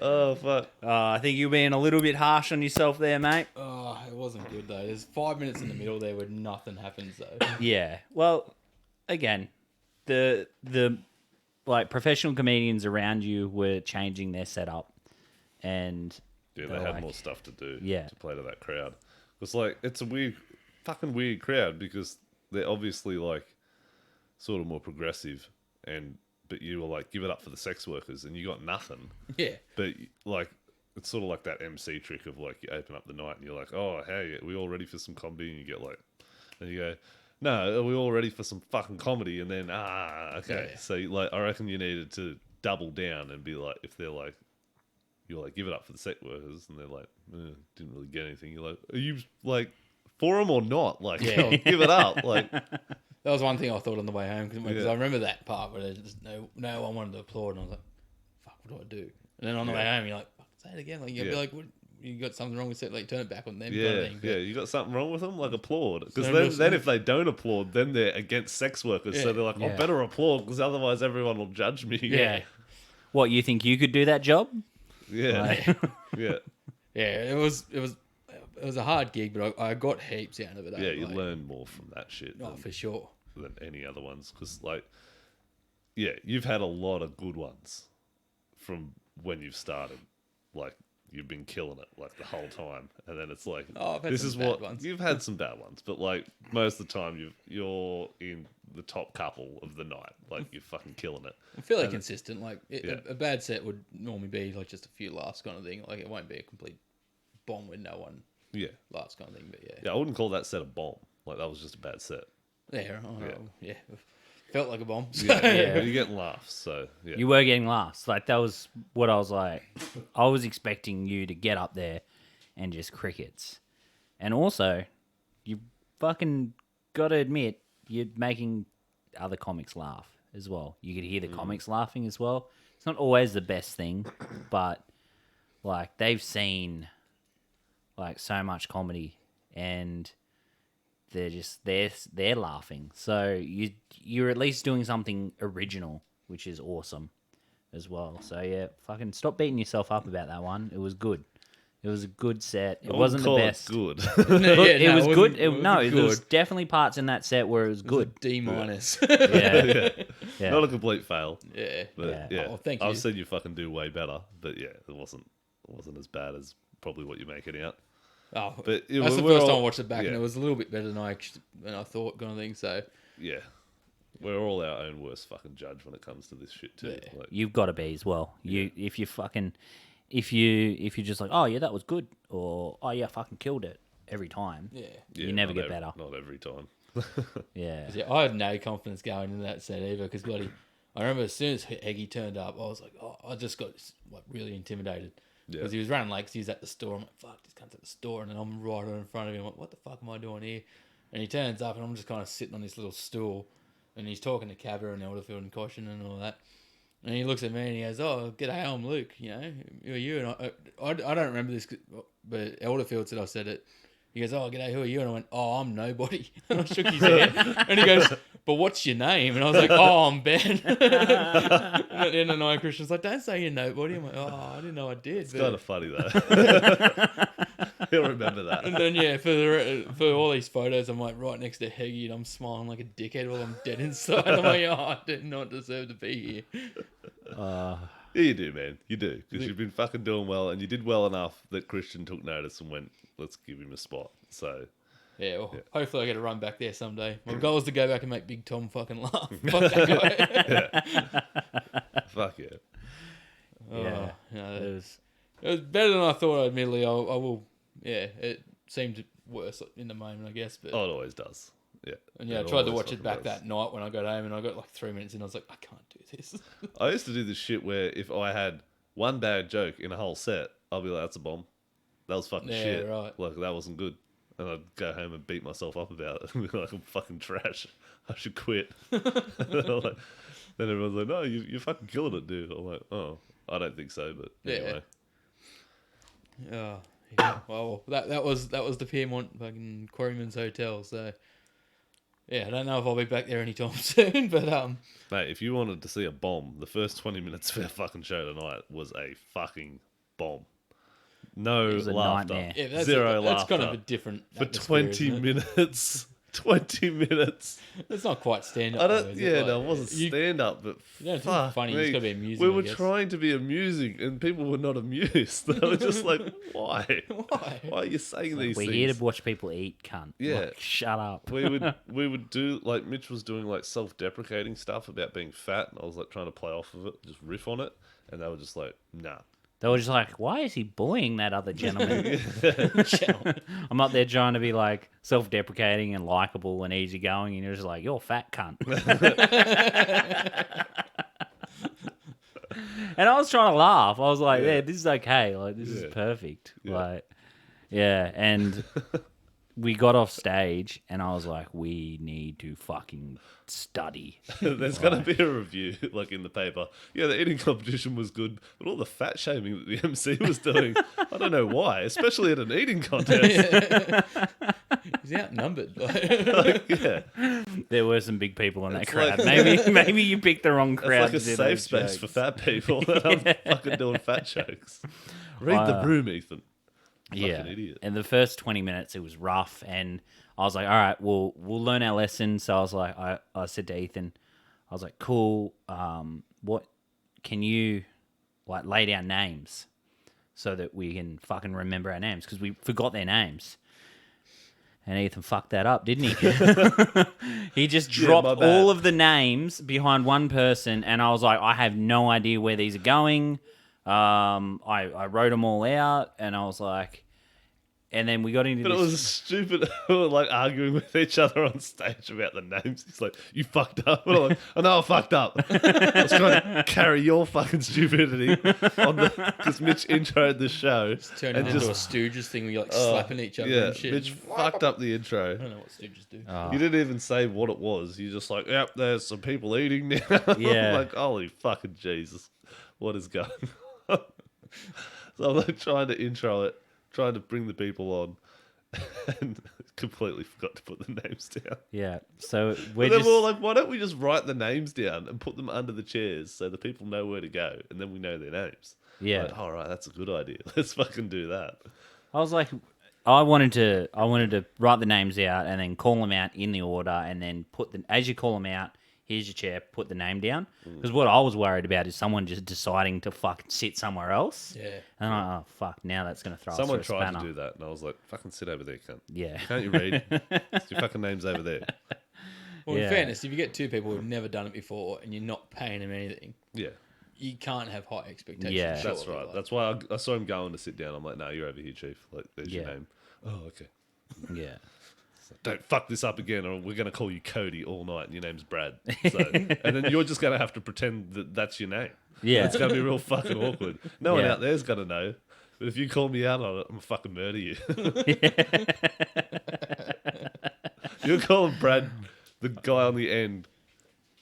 Oh fuck. I think you're being a little bit harsh on yourself there, mate. Oh, it wasn't good though. There's 5 minutes in the middle there where nothing happens though. Yeah. Well, again, the like professional comedians around you were changing their setup, and Yeah, they had more stuff to do. Yeah. To play to that crowd. It's like it's a fucking weird crowd because they're obviously like sort of more progressive, but you were like, give it up for the sex workers, and you got nothing. Yeah. But like, it's sort of like that MC trick of like, you open up the night and you're like, oh, hey, are we all ready for some comedy? And you get like, and you go, no, are we all ready for some fucking comedy? And then, okay. Yeah. So like, I reckon you needed to double down and be like, if they're like, you're like, give it up for the sex workers, and they're like, didn't really get anything. You're like, are you like for them or not? Like, Yeah. give it up. Like, That was one thing I thought on the way home because I remember that part where there's just no one wanted to applaud, and I was like, "Fuck, what do I do?" And then on the way home, you're like, "Fuck, say it again." Like you'd be like, what, "You got something wrong with it?" Like turn it back on them. yeah, kind of thing. yeah, you got something wrong with them? Like applaud, because So then if they don't applaud, then they're against sex workers. So Yeah. they're like, I Yeah. better applaud because otherwise everyone will judge me. yeah. What, you think you could do that job? yeah, Like- yeah. Yeah, it was a hard gig, but I got heaps out of it. Yeah, you like, learn more from that shit Oh, for sure. than any other ones. Because, like, yeah, you've had a lot of good ones from when you've started. Like, you've been killing it, like, the whole time. And then it's like, Oh, I've had this some is bad what... ones. You've had some bad ones, but, like, most of the time you're in the top couple of the night. Like, you're fucking killing it. I'm fairly consistent. Like Yeah. a bad set would normally be like just a few laughs kind of thing. Like it won't be a complete bomb with no one Yeah. laughs kind of thing. But yeah, Yeah, I wouldn't call that set a bomb. Like, that was just a bad set. yeah, felt like a bomb. So, Yeah, Yeah. but you're getting laughs, so, yeah. You were getting laughs. Like, that was what I was like. I was expecting you to get up there and just crickets. And also, you fucking got to admit, you're making other comics laugh as well. You could hear the comics laughing as well. It's not always the best thing, but, like, they've seen, like, so much comedy, and they're laughing. So you're at least doing something original, which is awesome as well. So yeah, fucking stop beating yourself up about that one. It was good. It was a good set. It I wasn't the wouldn't call best. it good. Look, it was good. wasn't- There was good. definitely parts in that set where it was good. D minus. Yeah. Yeah. Not a complete fail. Yeah. But Yeah. yeah, Oh, thank you. I've seen you fucking do way better. But yeah, it wasn't as bad as probably what you're making out. Oh, But yeah, that's the we're first time I all- watched it back, and yeah. it was a little bit better than I thought, kind of thing. So Yeah, we're all our own worst fucking judge when it comes to this shit too. Yeah. Like, You've got to be as well. If you're just like, oh yeah, that was good, or oh yeah, I fucking killed it every time. yeah. yeah, you never not get better. Not every time. Yeah. Yeah, I had no confidence going into that set either because bloody, I remember as soon as Eggy turned up, I was like, oh, I just got like really intimidated Yeah. because he was running late 'cause he was at the store. I'm like, fuck, this cunt's at the store, and then I'm right in front of him. I'm like, what the fuck am I doing here? And he turns up, and I'm just kind of sitting on this little stool, and he's talking to Cabba and Elderfield and Caution and all that. And he looks at me and he goes, "Oh, g'day, I'm Luke. You know, who are you?" And I don't remember this, but Elderfield said I said it. He goes, "Oh, g'day, who are you?" And I went, "Oh, I'm nobody." And I shook his hand. And he goes, "But what's your name?" And I was like, "Oh, I'm Ben." And at the end of the night, Christian's like, "Don't say you're nobody." I'm like, "Oh, I didn't know I did." It's kind of funny though. He'll remember that. And then for all these photos, I'm like right next to Heggy, and I'm smiling like a dickhead while I'm dead inside. I'm like, "Oh, I did not deserve to be here." Yeah, you do, man. You do, because you've been fucking doing well, and you did well enough that Christian took notice and went, "Let's give him a spot." So, Yeah, well, hopefully I get to run back there someday. My goal is to go back and make Big Tom fucking laugh. Fuck that guy. fuck yeah. Yeah. No, It it was better than I thought. Admittedly, I will. Yeah, it seemed worse in the moment, I guess. But Oh, it always does. Yeah. and yeah, I It tried to always watch it fucking back does. that night when I got home, and I got like 3 minutes in. I was like, I can't do this. I used to do this shit where if I had one bad joke in a whole set, I'll be like, "That's a bomb. That was fucking Yeah, shit. right. Like that wasn't good." And I'd go home and beat myself up about it. And be like, "I'm fucking trash. I should quit." Then everyone's like, "No, you're fucking killing it, dude." I'm like, "Oh, I don't think so." But Yeah. anyway, Yeah. Well, that was the Piermont fucking Quarryman's Hotel. So yeah, I don't know if I'll be back there anytime soon, but mate, if you wanted to see a bomb, the first 20 minutes of our fucking show tonight was a fucking bomb. No was a laughter. nightmare. yeah, that's Zero that's laughter. kind of a different For atmosphere, 20 isn't it? minutes. 20 minutes. It's not quite stand up. I don't. Yeah, no, it wasn't you, stand up, but you know, it's fuck funny. me. It's got to be amusing. We I were guess. trying to be amusing, and people were not amused. They were just like, "Why? Why? Why are you saying these We're things?" here to watch people eat, cunt. Yeah. Like, shut up. we would do like Mitch was doing like self-deprecating stuff about being fat, and I was like trying to play off of it, just riff on it, and they were just like, "Nah." They were just like, why is he bullying that other gentleman? I'm up there trying to be like self-deprecating and likable and easygoing, and you're just like, you're a fat cunt. And I was trying to laugh. I was like, yeah, this is okay. Like, this is perfect. Yeah. Like, yeah. And we got off stage, and I was like, we need to fucking study. There's gonna be a review like in the paper. Yeah, the eating competition was good, but all the fat shaming that the MC was doing, I don't know why, especially at an eating contest. He's outnumbered. Like, yeah, There were some big people in that It's crowd. like- Maybe you picked the wrong it's crowd. like a to do safe those space for jokes. fat people. And I'm fucking doing fat jokes. Read the room, Ethan. Yeah, idiot. and the first 20 minutes it was rough, and I was like, all right, we'll learn our lesson. So I was like, I said to Ethan, I was like, cool, what can you like lay down names so that we can fucking remember our names, because we forgot their names. And Ethan fucked that up, didn't he? He just dropped my bad. all of the names behind one person, and I was like, I have no idea where these are going. I wrote them all out, and I was like, and then we got into But it this. was stupid. We were like arguing with each other on stage about the names. He's like, "You fucked up." And I'm like, "I know I fucked up." I was trying to carry your fucking stupidity on because Mitch introed the show. Turned and it into a Stooges thing where you're like slapping each other yeah, and shit. Mitch fucked up the intro. I don't know what Stooges do. You didn't even say what it was. You're just like, "Yep, there's some people eating now." Yeah. Like, holy fucking Jesus, what is going on? So I'm like trying to intro it, trying to bring the people on, and completely forgot to put the names down. Yeah, so But we're then just we were like, why don't we just write the names down and put them under the chairs so the people know where to go, and then we know their names. yeah. Like, all right, that's a good idea. Let's fucking do that. I was like, I wanted to write the names out and then call them out in the order, and then as you call them out, here's your chair, put the name down. Because what I was worried about is someone just deciding to fucking sit somewhere else. Yeah. And I'm like, oh fuck, now that's gonna throw Someone us through a tried spanner. to do that, and I was like, fucking sit over there, cunt. Yeah. Can't you read? Your fucking name's over there. Well, Yeah. in fairness, if you get two people who've never done it before and you're not paying them anything, Yeah, you can't have high expectations. Yeah. that's surely, right. like- That's why I saw him going to sit down. I'm like, no, you're over here, chief. Like, there's your Yeah. name. Oh, okay. Yeah. Don't fuck this up again, or we're going to call you Cody all night, and your name's Brad. So, and then you're just going to have to pretend that that's your name. Yeah. It's going to be real fucking awkward. No one Yeah. out there's going to know. But if you call me out on it, I'm going to fucking murder you. You're calling Brad the guy on the end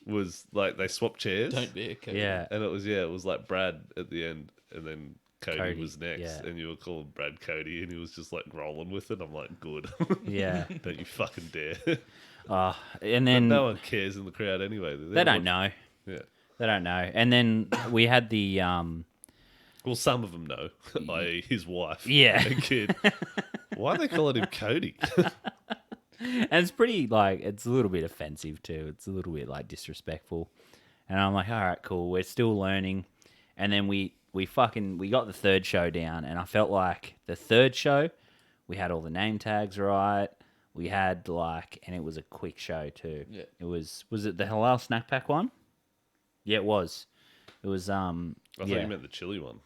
was like they swapped chairs. Don't be a Cody. Yeah. And it was like Brad at the end, and then Cody was next, yeah. and you were calling Brad Cody, and he was just like rolling with it. I'm like, good. Yeah. Don't you fucking dare. And then no one cares in the crowd anyway. they don't know. Yeah. They don't know. And then we had the Well, some of them know, i.e. his wife. Yeah. And kid. Why are they calling him Cody? and it's pretty like it's a little bit offensive too. It's a little bit like disrespectful. And I'm like, all right, cool. We're still learning. And then we got the third show down, and I felt like the third show we had all the name tags right. We had and it was a quick show too. Yeah. It was it the halal snack pack one? Yeah, it was. It was I thought you meant the chili one.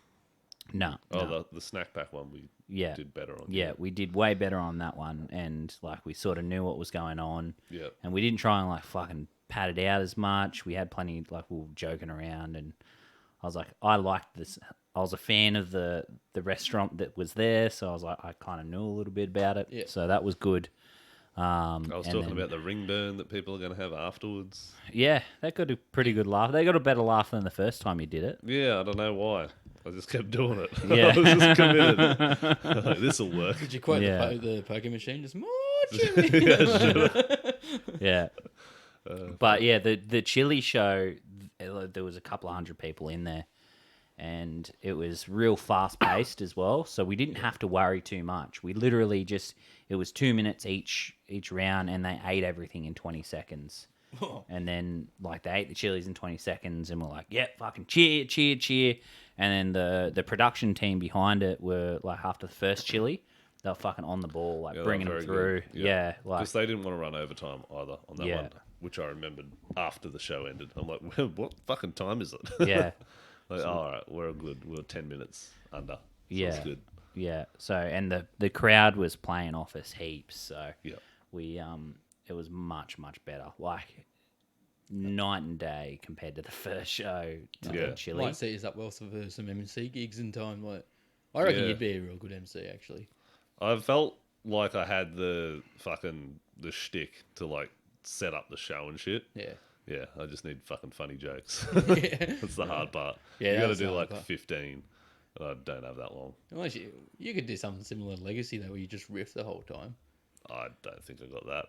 No. Oh, no. the snack pack one we Yeah. did better on. Yeah, we did way better on that one, and we sort of knew what was going on. Yeah. And we didn't try and fucking pad it out as much. We had plenty we were joking around, and I was like, I liked this. I was a fan of the restaurant that was there, so I was like, I kind of knew a little bit about it. Yeah. So that was good. I was talking about the ring burn that people are going to have afterwards. Yeah, they got a pretty good laugh. They got a better laugh than the first time you did it. Yeah, I don't know why. I just kept doing it. Yeah. I was just committed. Like, this will work. Did you quote Yeah. the poker machine? Just more chili. Yeah. But yeah, the chili show, there was a couple of hundred people in there, and it was real fast paced as well. So we didn't have to worry too much. We literally it was 2 minutes each round, and they ate everything in 20 seconds. And then they ate the chilies in 20 seconds, and we're like, yeah, fucking cheer, cheer, cheer. And then the production team behind it were after the first chili, they were fucking on the ball, Yeah, bringing they were them very through. good. Yeah, Because they didn't want to run overtime either on that Yeah. one, which I remembered after the show ended. I'm like, well, what fucking time is it? yeah. All right, we're 10 minutes under. So Yeah. it's good. Yeah. So and the crowd was playing off us heaps. So Yeah. we it was much better. Night and day compared to the first show. Yeah. Chili. Might set us up well for some MC gigs in time. I reckon Yeah. you'd be a real good MC actually. I felt like I had the shtick to set up the show and shit. Yeah. Yeah, I just need fucking funny jokes. Yeah. That's the hard part. Yeah, you got to that's the do hard part. 15. And I don't have that long. Unless you could do something similar to Legacy though, where you just riff the whole time. I don't think I got that.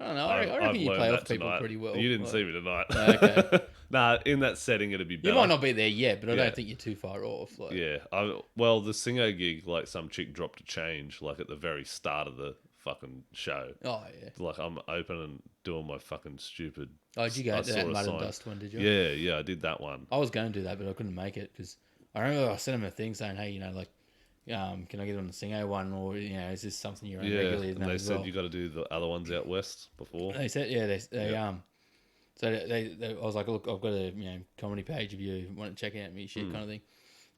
I don't know. I reckon you learned play that off people tonight. pretty well. You didn't see me tonight. Okay. Nah, in that setting, it'd be better. You might not be there yet, but I Yeah. don't think you're too far off. Yeah. Well, the Singo gig, some chick dropped a change, at the very start of the fucking show. Oh yeah. I'm open and doing my fucking stupid. Oh, did you go I to saw that a Mud and sign. Dust one? Did you? Yeah, I did that one. I was going to do that, but I couldn't make it because I remember I sent him a thing saying, "Hey, can I get on the Singo one, or is this something you're on Yeah, regularly?" and they said you got to do the other ones out west before. They said, So I was like, look, I've got a comedy page if you want to check out me shit kind of thing.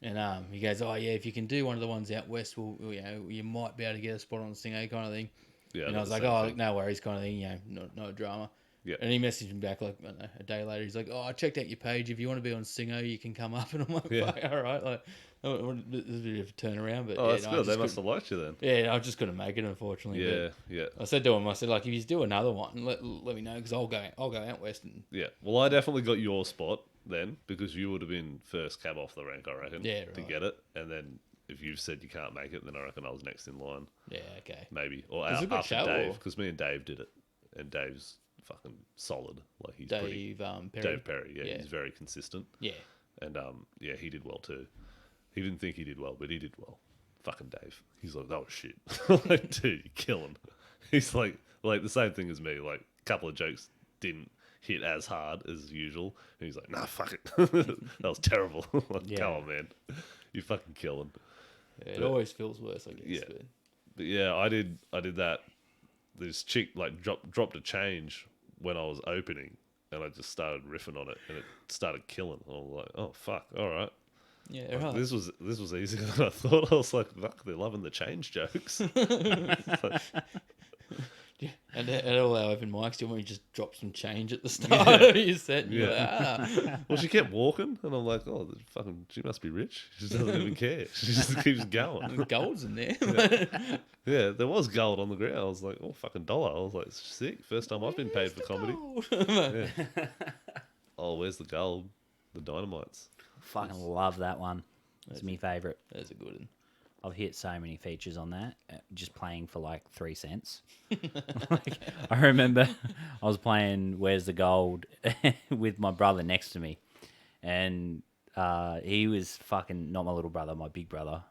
And he goes, oh yeah, if you can do one of the ones out west, you might be able to get a spot on the Singo kind of thing. Yeah, and I was like, oh, no worries kind of thing, no drama. Yeah. And he messaged me back I don't know, a day later. He's like, oh, I checked out your page. If you want to be on Singo, you can come up. And I'm like, Yeah. fuck, all right. This is a bit of a turnaround, but Oh, that's no, good. I They just must have liked you then. yeah, I just couldn't make it, unfortunately. Yeah, but yeah. I said to him, if you do another one, let me know because I'll go out west and Yeah. Well, I definitely got your spot then because you would have been first cab off the rank, I reckon, Yeah, to right. get it. And then if you've said you can't make it, then I reckon I was next in line, yeah, okay. maybe. Or Was it a good after show, Dave, or- because me and Dave did it. And Dave's fucking solid. He's pretty... Perry. Dave Perry, yeah, Yeah. he's very consistent. Yeah. And yeah, he did well too. He didn't think he did well, but he did well. Fucking Dave. He's like, that was shit. I'm like, dude, you're killing. He's like the same thing as me. A couple of jokes didn't hit as hard as usual. And he's like, nah, fuck it. That was terrible. Yeah. Come on, man. You're fucking killing. Yeah, it always feels worse, I guess. Yeah. But But yeah, I did that. This chick dropped a change when I was opening, and I just started riffing on it, and it started killing. I was like, oh fuck, all right. yeah, right. This was easier than I thought. I was like, fuck, they're loving the change jokes. Yeah. And at all our open mics, do you want me to just drop some change at the start of your set? And you're like, Well, she kept walking, and I'm like, oh, she must be rich. She just doesn't even care. She just keeps going. there's gold's in there. Yeah, there was gold on the ground. I was like, oh, fucking dollar. I was like, sick. First time I've been paid for comedy. Gold. Yeah. Oh, where's the gold? The Dynamites. Fucking love that one. It's my favourite. That's a good one. I've hit so many features on that, just playing for like 3 cents. Like, I remember I was playing Where's the Gold with my brother next to me, and he was fucking, not my little brother, my big brother.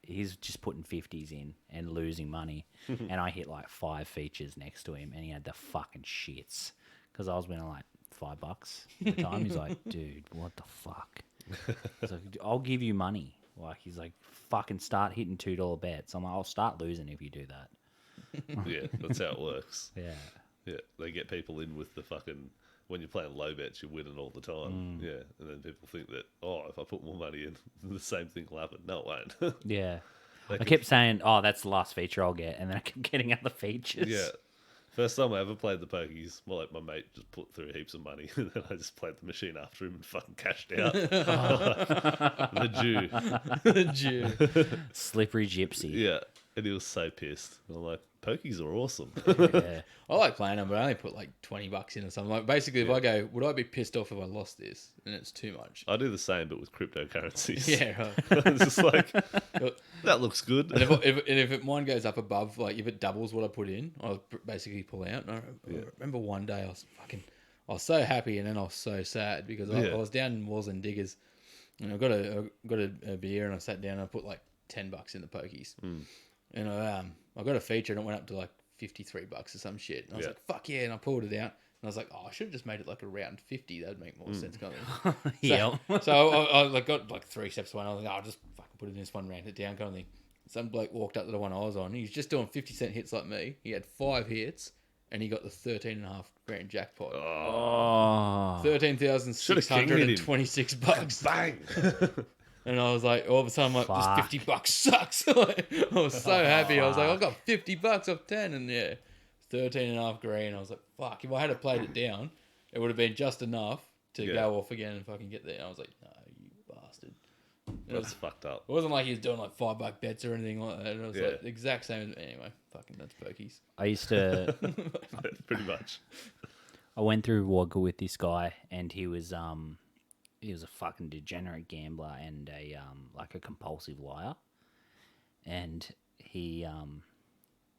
He's just putting 50s in and losing money, and I hit like 5 features next to him, and he had the fucking shits because I was winning like $5 at the time. He's like, dude, what the fuck? He's like, I'll give you money. Like, he's like, fucking start hitting $2 bets. I'm like, I'll start losing if you do that. Yeah, that's how it works. Yeah. Yeah, they get people in with the fucking, when you're playing low bets, you're winning all the time. Yeah, and then people think that, oh, if I put more money in, the same thing will happen. No, it won't. Yeah. I kept saying, oh, that's the last feature I'll get. And then I kept getting other features. Yeah. First time I ever played the pokies, well, like my mate just put through heaps of money, and then I just played the machine after him and fucking cashed out. The Jew. The Jew. Slippery gypsy. Yeah, and he was so pissed. And I'm like, pokies are awesome. Yeah. I like playing them, but I only put like 20 bucks in or something. Like, basically, if I go, would I be pissed off if I lost this? And it's too much. I do the same, but with cryptocurrencies. Yeah, right. It's just like, that looks good. And if mine goes up above, like if it doubles what I put in, I'll basically pull out. And I remember one day I was so happy, and then I was so sad because I was down in Walls and Diggers, and I got a beer, and I sat down and I put like $10 in the pokies, and I got a feature, and it went up to like $53 or some shit, and I was like, fuck yeah, and I pulled it out. And I was like, oh, I should have just made it like around 50. That'd make more sense, kind of thing. Yeah. So I like got like 3 steps away. And I was like, oh, I'll just fucking put it in this one, ran it down, kind of thing. Some bloke walked up to the one I was on. He's just doing 50-cent hits like me. He had 5 hits, and he got the 13.5 grand jackpot. Oh. $13,626. Bang! And I was like, all of a sudden, I'm like, this $50 sucks. Like, I was so happy. I was like, I've got $50 off 10, and yeah, 13.5 grand. I was like, fuck, if I had played it down, it would have been just enough to go off again and fucking get there. And I was like, no, you bastard. That's fucked up. It wasn't like he was doing like $5 bets or anything like that. It was like the exact same. Anyway, fucking that's pokies. I used to... Pretty much. I went through Wagga with this guy, and he was a fucking degenerate gambler and a like a compulsive liar. And he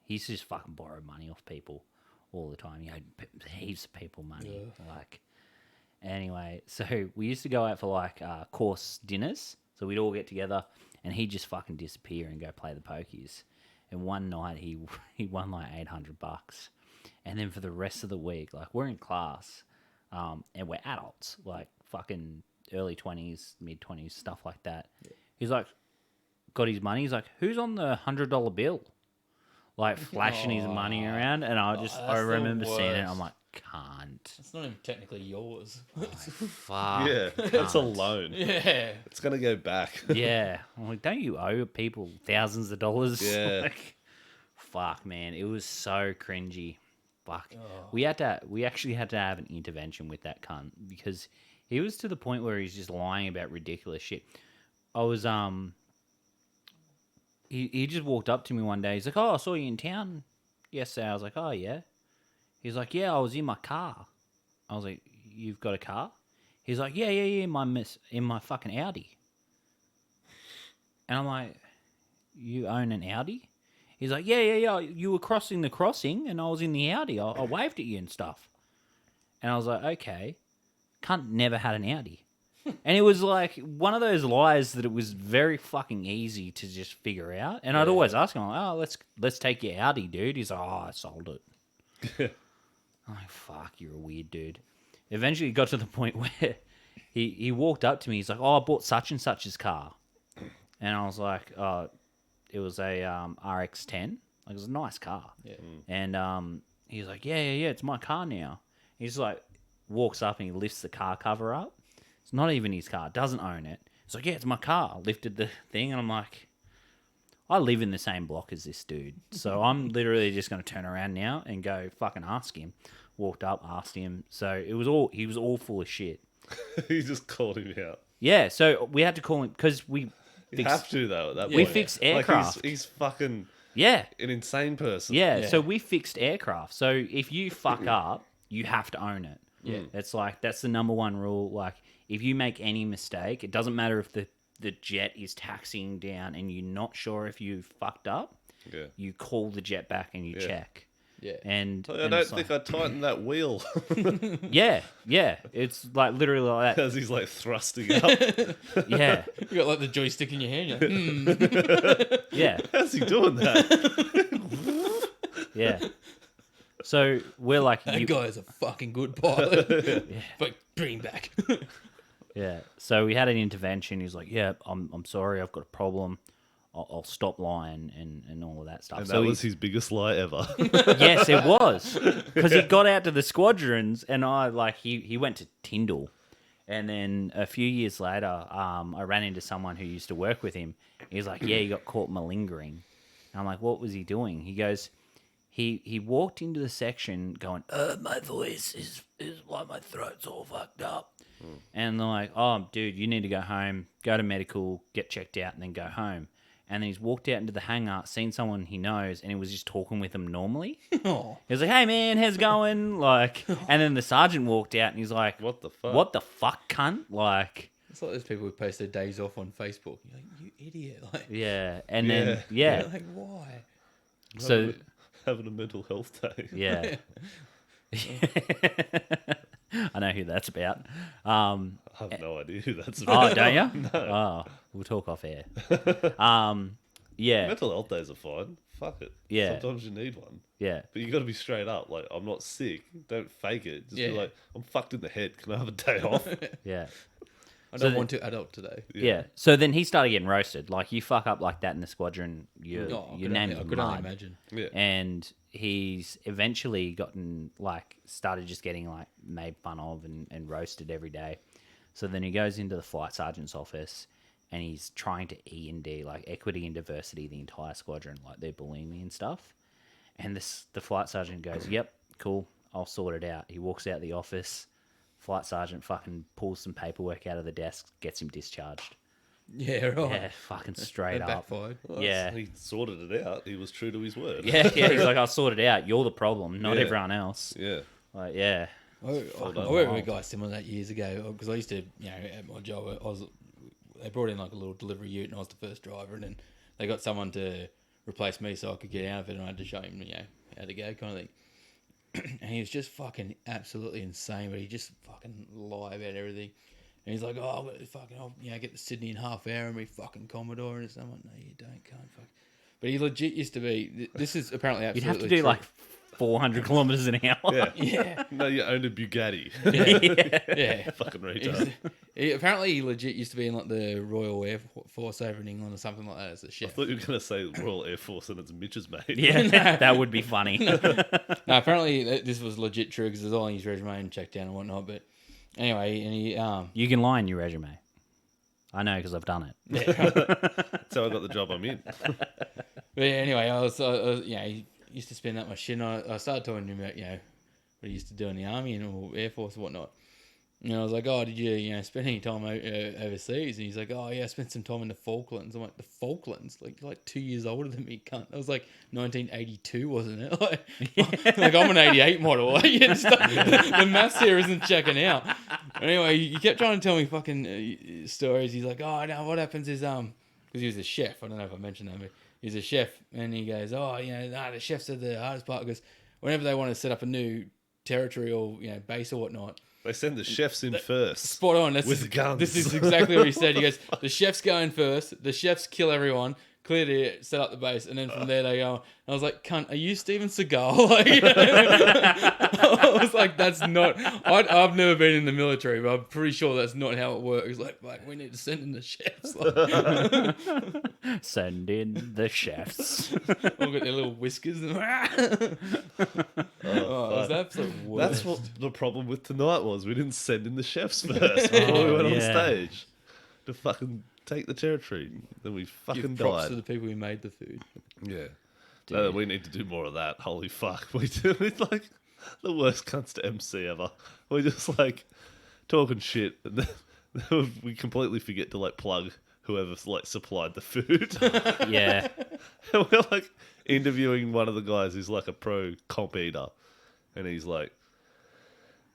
used to just fucking borrow money off people all the time. He owed heaps of people money. Like, anyway, so we used to go out for like course dinners. So we'd all get together, and he'd just fucking disappear and go play the pokies. And one night he won like $800, and then for the rest of the week, like we're in class, and we're adults, like fucking early 20s, mid 20s, stuff like that. Yeah. He's like, got his money. He's like, who's on the $100 bill? Like flashing his money around, and I remember seeing it. I'm like, can't. It's not even technically yours. Fuck. Yeah, it's a loan. Yeah, it's gonna go back. Yeah, I'm like, don't you owe people thousands of dollars? Yeah. Like, fuck, man, it was so cringy. Fuck. We actually had to have an intervention with that cunt because he was to the point where he's just lying about ridiculous shit. I was He just walked up to me one day. He's like, "Oh, I saw you in town yesterday." I was like, "Oh, yeah." He's like, "Yeah, I was in my car." I was like, "You've got a car?" He's like, "Yeah, in my fucking Audi." And I'm like, "You own an Audi?" He's like, "Yeah. You were crossing the crossing, and I was in the Audi. I waved at you and stuff." And I was like, "Okay." Cunt never had an Audi. And it was like one of those lies that it was very fucking easy to just figure out. And I'd always ask him, "Oh, let's take your Audi, dude." He's like, "Oh, I sold it." I'm like, "Fuck, you're a weird dude." Eventually, it got to the point where he walked up to me. He's like, "Oh, I bought such and such's car," and I was like, "Oh, it was a RX-10. Like, it was a nice car." Yeah. And he's like, "Yeah, it's my car now." He's like, walks up and he lifts the car cover up. It's not even his car. Doesn't own it. He's like, "Yeah, it's my car." Lifted the thing, and I'm like, I live in the same block as this dude, so I'm literally just going to turn around now and go fucking ask him. Walked up, asked him. So he was all full of shit. He just called him out. Yeah, so we had to call him because we have to though. At that we point. fixed aircraft. Like he's fucking an insane person. Yeah, so we fixed aircraft. So if you fuck up, you have to own it. Yeah. It's like, that's the number one rule. Like, if you make any mistake, it doesn't matter if the jet is taxiing down and you're not sure if you fucked up, Yeah. you call the jet back and you check. Yeah. And I don't think I tightened that wheel. Yeah. It's like literally like that. As he's like thrusting up. Yeah. You got like the joystick in your hand. You're like, Yeah. How's he doing that? Yeah. So we're like, that guy's a fucking good pilot. But bring him back. yeah. So we had an intervention. He's like, yeah, I'm sorry, I've got a problem. I'll stop lying and all of that stuff. And so that was his biggest lie ever. yes, it was, because he got out to the squadrons, and he went to Tyndall, and then a few years later, I ran into someone who used to work with him. He's like, yeah, he got caught malingering. And I'm like, what was he doing? He goes, he walked into the section going, my voice is like my throat's all fucked up. And they're like, oh, dude, you need to go home, go to medical, get checked out, and then go home. And then he's walked out into the hangar, seen someone he knows, and he was just talking with them normally. Oh. He was like, hey, man, how's it going? Like, and then the sergeant walked out, and he's like, What the fuck? what the fuck, cunt? Like, It's like those people who post their days off on Facebook. You're like, you idiot. Like, yeah. And then, yeah. like, why? So, Having a mental health day. yeah. I know who that's about. I have no idea who that's about. Oh, don't you? No. Oh, we'll talk off air. Yeah. Mental health days are fine. Fuck it. Yeah. Sometimes you need one. Yeah. But you got to be straight up. Like, I'm not sick. Don't fake it. Just be Yeah. like, I'm fucked in the head. Can I have a day off? Yeah. I So don't the- want to adult today. Yeah. So then he started getting roasted. Like, you fuck up like that in the squadron, your name I is could only mud. imagine. Yeah. And he's eventually gotten, like, started just getting, like, made fun of and roasted every day. So then he goes into the flight sergeant's office and he's trying to E&D, like, equity and diversity, the entire squadron. Like, they're bullying me and stuff. And the flight sergeant goes, yep, cool, I'll sort it out. He walks out the office. Flight sergeant fucking pulls some paperwork out of the desk, gets him discharged. Yeah, right. Yeah, fucking straight That up. backfired. Yeah. He sorted it out. He was true to his word. Yeah, he's like, I'll sort it out. You're the problem, not Yeah. everyone else. Yeah. Like, yeah. I worked with a guy similar that years ago because I used to, at my job, they brought in like a little delivery ute and I was the first driver, and then they got someone to replace me so I could get out of it, and I had to show him, how to go kind of thing. And he was just fucking absolutely insane, but he just fucking lie about everything. And he's like, oh, I'll get to Sydney in half hour and be fucking Commodore and something. No, you don't, can't fuck. But he legit used to be. This is apparently You'd absolutely have to do true. like 400 kilometers an hour. Yeah. Yeah. No, you owned a Bugatti. Yeah. Fucking retard. Apparently, he legit used to be in like the Royal Air Force over in England or something like that as a I chef. thought you were going to say Royal Air Force and it's Mitch's mate. Yeah, that would be funny. No, apparently this was legit true because there's all his resume and checked down and whatnot. But anyway, and he You can lie in your resume. I know because I've done it. That's how I got the job I'm in. But yeah, anyway, I was he used to spend that much shit. And I started talking to him about what he used to do in the army and or Air Force and whatnot. And I was like, oh, did you spend any time overseas? And he's like, oh yeah, I spent some time in the Falklands. I'm like, the Falklands? Like you're like 2 years older than me, cunt. I was like 1982, wasn't it? Like I'm an 88 model. Like, the maths here isn't checking out. Anyway, he kept trying to tell me fucking stories. He's like, oh no, what happens is because he was a chef. I don't know if I mentioned that, but he's a chef, and he goes, oh the chefs are the hardest part because whenever they want to set up a new territory or base or whatnot. They send the chefs in first. Spot on. With guns. This is exactly what he said. He goes, the chefs go in first. The chefs kill everyone, clear the set up the base, and then from there they go. I was like, cunt, are you Steven Seagal? I was like, that's not. I've never been in the military, but I'm pretty sure that's not how it works. Like we need to send in the chefs. Send in the chefs. All got their little whiskers. And it was absolute worst. That's what the problem with tonight was. We didn't send in the chefs first before we went on yeah. stage to fucking take the territory. Then we fucking Give props died. to the people who made the food. Yeah. No, we need to do more of that. Holy fuck. We're like the worst cunts to MC ever. We're just like talking shit and then we completely forget to like plug whoever's like supplied the food. Yeah. And we're like interviewing one of the guys who's like a pro comp eater. And he's like,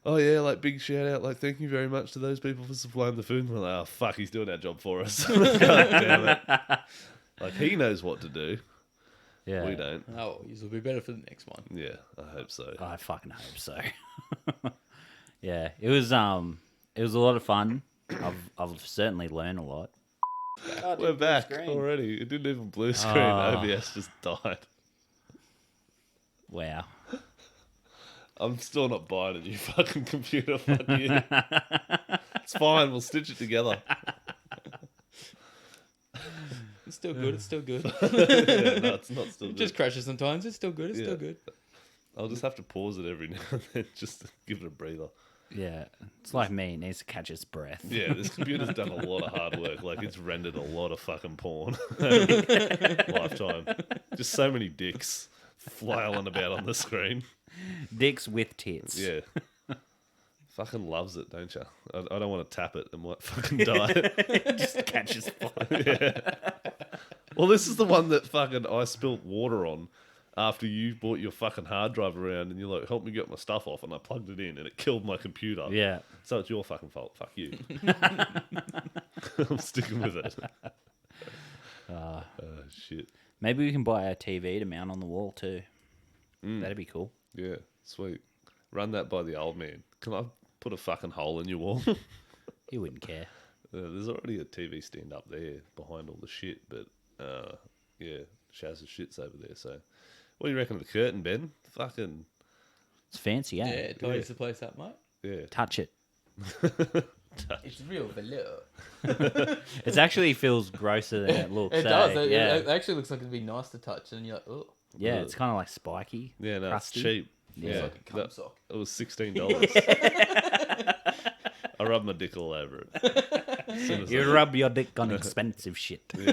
oh yeah, like big shout out, like thank you very much to those people for supplying the food. And we're like, oh fuck, he's doing our job for us. God damn it. Like he knows what to do. Yeah. We don't. Oh, this will be better for the next one. Yeah, I hope so. I fucking hope so. Yeah, it was a lot of fun. I've certainly learned a lot. We're back already. It didn't even blue screen. OBS just died. Wow. I'm still not buying a new fucking computer. Fuck you. It's fine. We'll stitch it together. It's still good. It's still good. Yeah, no, it's not still It good. just crashes sometimes. It's still good. It's still good. I'll just have to pause it every now and then just to give it a breather. Yeah, it's like me. It needs to catch its breath. Yeah, this computer's done a lot of hard work. Like, it's rendered a lot of fucking porn. Lifetime. Just so many dicks flailing about on the screen. Dicks with tits. Yeah. Fucking loves it, don't you? I don't want to tap it and might fucking die. Just catches fire. Yeah. Well, this is the one that fucking I spilt water on after you brought your fucking hard drive around and you're like, help me get my stuff off, and I plugged it in and it killed my computer. Yeah. So it's your fucking fault. Fuck you. I'm sticking with it. Shit. Maybe we can buy a TV to mount on the wall too. That'd be cool. Yeah, sweet. Run that by the old man. Can I put a fucking hole in your wall? He wouldn't care. There's already a TV stand up there behind all the shit, but yeah, Shaz's shit's over there. So, what do you reckon of the curtain, Ben? Fucking It's fancy, Yeah, eh? it tidies the place up, mate. yeah. Touch it. It's real velour. It actually feels grosser than it looks. It does. eh? It, Yeah. it actually looks like it'd be nice to touch, and you're like, oh, Yeah, it's kind of like spiky. Yeah, no, crusty. it's cheap. it's Yeah, like a cum sock. it was $16. I rubbed my dick all over it. As soon as You I- rub your dick on expensive shit. yeah,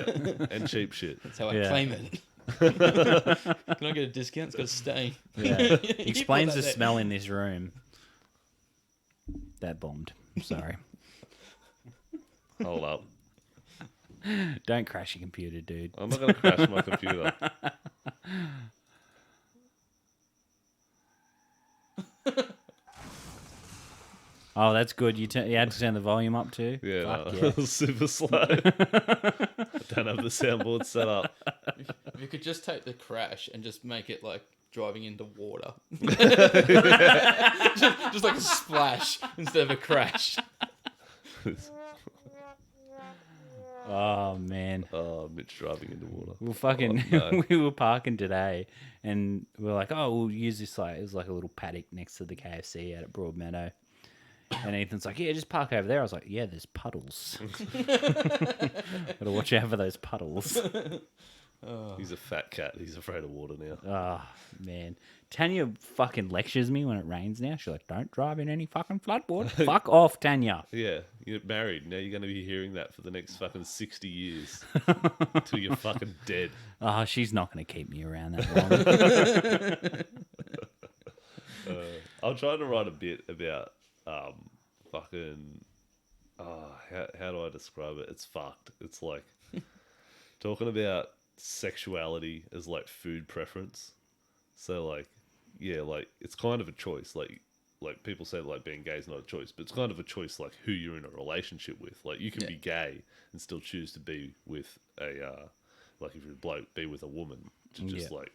and cheap shit. That's how I Yeah. claim it. Can I get a discount? It's got to stay. Yeah. You Explains put the that there. smell in this room. That bombed. Sorry. Hold up. Don't crash your computer, dude. I'm not going to crash my computer. Oh, that's good. You had to turn the volume up too? Yeah, Fuck no, yeah. it was super slow. I don't have the soundboard set up. If you could just take the crash and just make it like driving into water. just like a splash instead of a crash. Oh, man. Oh, Mitch driving into water. Well, fucking, Oh, no. we were parking today, and we are like, oh, we'll use this, like, it was like a little paddock next to the KFC out at Broadmeadow. And Ethan's like, yeah, just park over there. I was like, yeah, there's puddles. Gotta watch out for those puddles. He's a fat cat. He's afraid of water now. Oh, man. Tanya fucking lectures me when it rains now. She's like, don't drive in any fucking floodwater. Fuck off, Tanya. Yeah, you're married. Now you're going to be hearing that for the next fucking 60 years. Till you're fucking dead. Oh, she's not going to keep me around that long. I'll try to write a bit about fucking... how do I describe it? It's fucked. It's like talking about sexuality as like food preference. So like, yeah, like it's kind of a choice. Like people say like being gay is not a choice, but it's kind of a choice like who you're in a relationship with. Like you can be gay and still choose to be with a like if you're a bloke, be with a woman to just like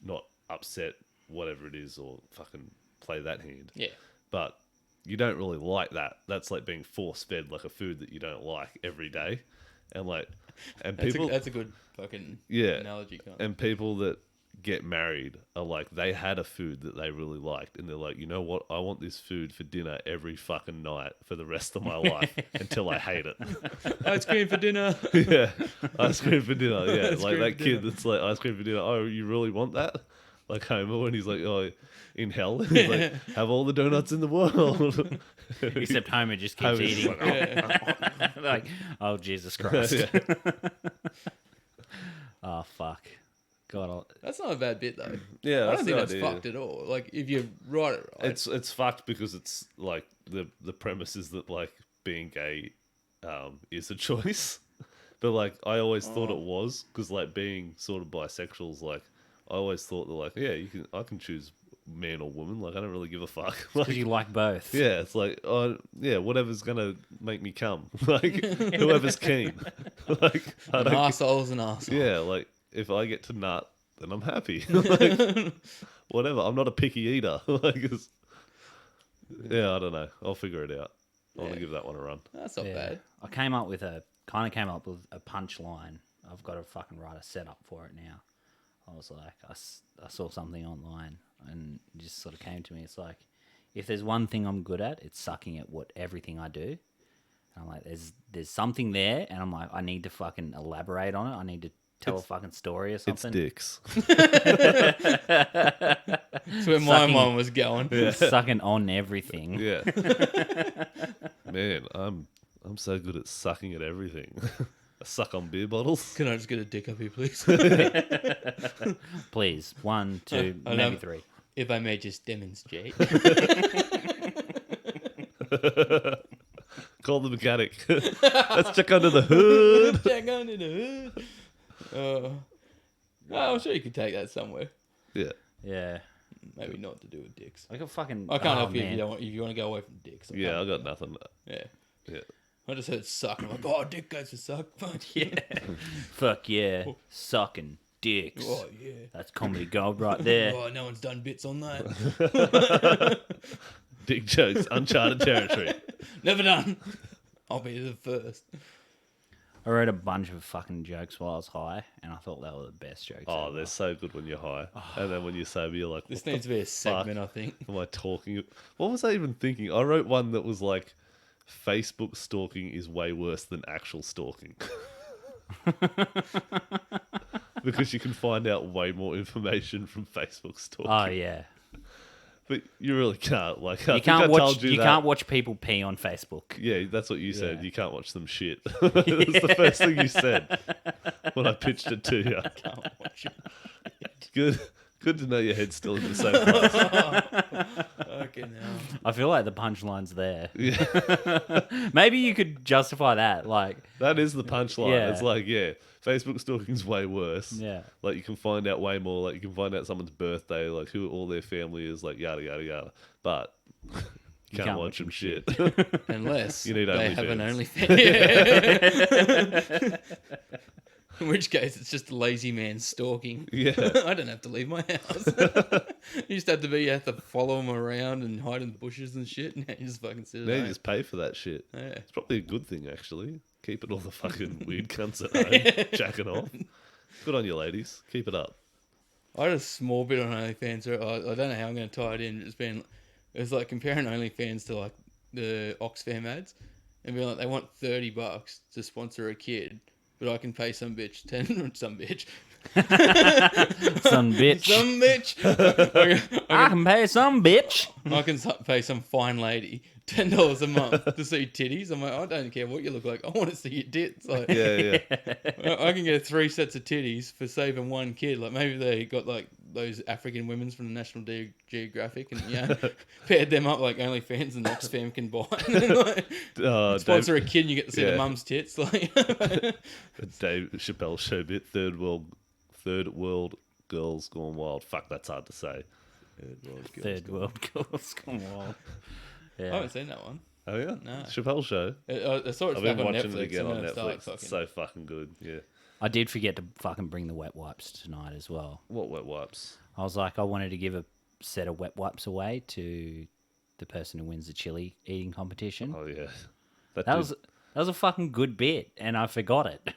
not upset whatever it is or fucking play that hand. Yeah. But you don't really like that. That's like being force fed like a food that you don't like every day. And like, and people, That's a good fucking yeah, analogy. Kind of. and people that get married are like, they had a food that they really liked. And they're like, you know what? I want this food for dinner every fucking night for the rest of my life until I hate it. Ice cream for dinner. Yeah. Ice cream for dinner. Yeah. Ice Like cream that for kid dinner. that's like, ice cream for dinner. Oh, you really want that? Like Homer when he's like, oh, in hell. He's like, have all the donuts in the world. Except Homer just keeps Homer's eating. like, Like, oh, Jesus Christ. Yeah. Oh, fuck. God, That's not a bad bit though. Yeah, I that's don't think the that's idea. fucked at all. Like if you write it right. It's fucked because it's like the premise is that like being gay is a choice, but like I always thought it was because like being sort of bisexual is like I always thought that like yeah I can choose man or woman. Like I don't really give a fuck. Because Like you like both. yeah, it's like oh yeah, whatever's gonna make me come. Like whoever's keen. Like I An don't. arsehole's an arsehole. Yeah, like if I get to nut, then I'm happy. Like, whatever. I'm not a picky eater. Like, yeah, I don't know. I'll figure it out. I want to give that one a run. That's not Yeah. bad. I came up with a punchline. I've got to fucking write a setup for it now. I was like, I saw something online and it just sort of came to me. It's like, if there's one thing I'm good at, it's sucking at everything I do. And I'm like, there's something there, and I'm like, I need to fucking elaborate on it. I need to tell a fucking story or It's something. dicks. That's where my Sucking- mind was going. Sucking on everything. Yeah. Man, I'm so good at sucking at everything. I suck on beer bottles. Can I just get a dick up here, please? Please, 1, 2, I maybe know. 3. If I may just demonstrate. Call the mechanic. Let's check under the hood. Check under the hood. I'm sure you could take that somewhere. Yeah. Yeah. Maybe not to do with dicks. I can fucking. I can't oh, help you man. if you want to go away from dicks. Yeah, I got nothing. Yeah. Yeah. I just heard suck. I'm like, oh, dick goes to suck. Fuck Yeah. Fuck yeah. Sucking dicks. Oh, yeah. That's comedy gold right there. Oh, no one's done bits on that. Dick jokes, uncharted territory. Never done. I'll be the first. I wrote a bunch of fucking jokes while I was high, and I thought they were the best jokes. Oh, ever. they're so good when you're high. And then when you're sober, you're like, This what needs to be a segment, I think. am I talking? What was I even thinking? I wrote one that was like, Facebook stalking is way worse than actual stalking. Because you can find out way more information from Facebook stalking. Oh yeah. But you really can't. Like, You I think can't I watch. told you that. Can't watch people pee on Facebook. Yeah, that's what you said. Yeah. You can't watch them shit. That's the first thing you said when I pitched it to you. Can't watch it. Good to know your head's still in the same place. Fucking hell. I feel like the punchline's there. Yeah, Maybe you could justify that. Like, that is the punchline. Yeah. It's like, yeah, Facebook stalking's way worse. yeah, Like, you can find out way more. Like, you can find out someone's birthday, like who all their family is, like yada yada yada. But you can't watch them shit. Unless You need they have an OnlyFans. OnlyFans. In which case, it's just a lazy man stalking. Yeah. I don't have to leave my house. You used to have to follow him around and hide in the bushes and shit. Now you just fucking sit at Now you home. just pay for that shit. Yeah. It's probably a good thing, actually. Keeping all the fucking weird cunts at home, jacking off. Good on you, ladies. Keep it up. I had a small bit on OnlyFans. I don't know how I'm going to tie it in. It's like comparing OnlyFans to like the Oxfam ads, and being like, they want $30 to sponsor a kid, but I can pay some bitch some bitch. some bitch. I can pay some bitch. I can pay some fine lady $10 a month to see titties. I'm like, I don't care what you look like. I want to see your tits. Like, Yeah, yeah. I can get 3 sets of titties for saving one kid. Like maybe they got like those African women's from the National Geographic and paired them up like OnlyFans and Oxfam can buy. Like, sponsor a kid and you get to see the mum's tits. Like Dave Chappelle show bit. Third world girls gone wild. Fuck, that's hard to say. Third world girls. Come on. I Yeah. haven't seen that one. Oh yeah, No. Chappelle show. I saw it's I've back been on watching Netflix. it again I'm on gonna start Netflix. It's fucking- so fucking good. Yeah. I did forget to fucking bring the wet wipes tonight as well. What wet wipes? I was like, I wanted to give a set of wet wipes away to the person who wins the chili eating competition. Oh yeah, That was a fucking good bit, and I forgot it.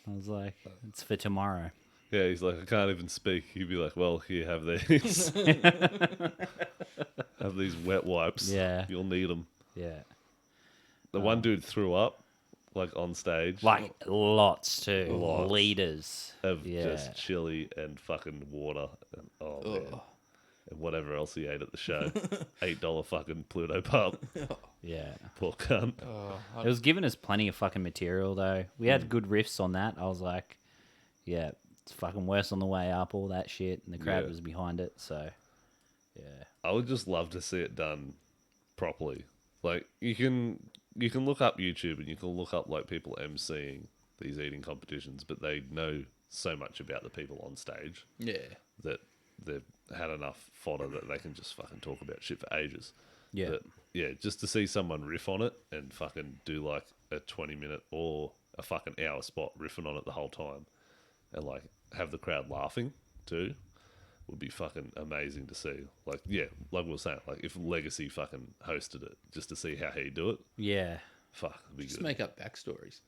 I was like, it's for tomorrow. Yeah, he's like, I can't even speak. He'd be like, well, here, have these. Have these wet wipes. Yeah. You'll need them. Yeah. The one dude threw up, like, on stage. Like, lots too. Lots. Liters. Of Yeah. just chili and fucking water. And, oh, man. And whatever else he ate at the show. $8 fucking Pluto pub. Yeah. Poor cunt. It was giving us plenty of fucking material, though. We had good riffs on that. I was like, yeah, it's fucking worse on the way up, all that shit. And the crowd Yeah. was behind it, so, yeah. I would just love to see it done properly. Like, you can look up YouTube and you can look up, like, people emceeing these eating competitions, but they know so much about the people on stage Yeah. that they're had enough fodder that they can just fucking talk about shit for ages. Yeah. But yeah, just to see someone riff on it and fucking do like a 20-minute or a fucking hour spot riffing on it the whole time and like have the crowd laughing too would be fucking amazing to see. Like, yeah, like we were saying, like if Legacy fucking hosted it just to see how he'd do it, Yeah. fuck, it'd be Just good. make up backstories.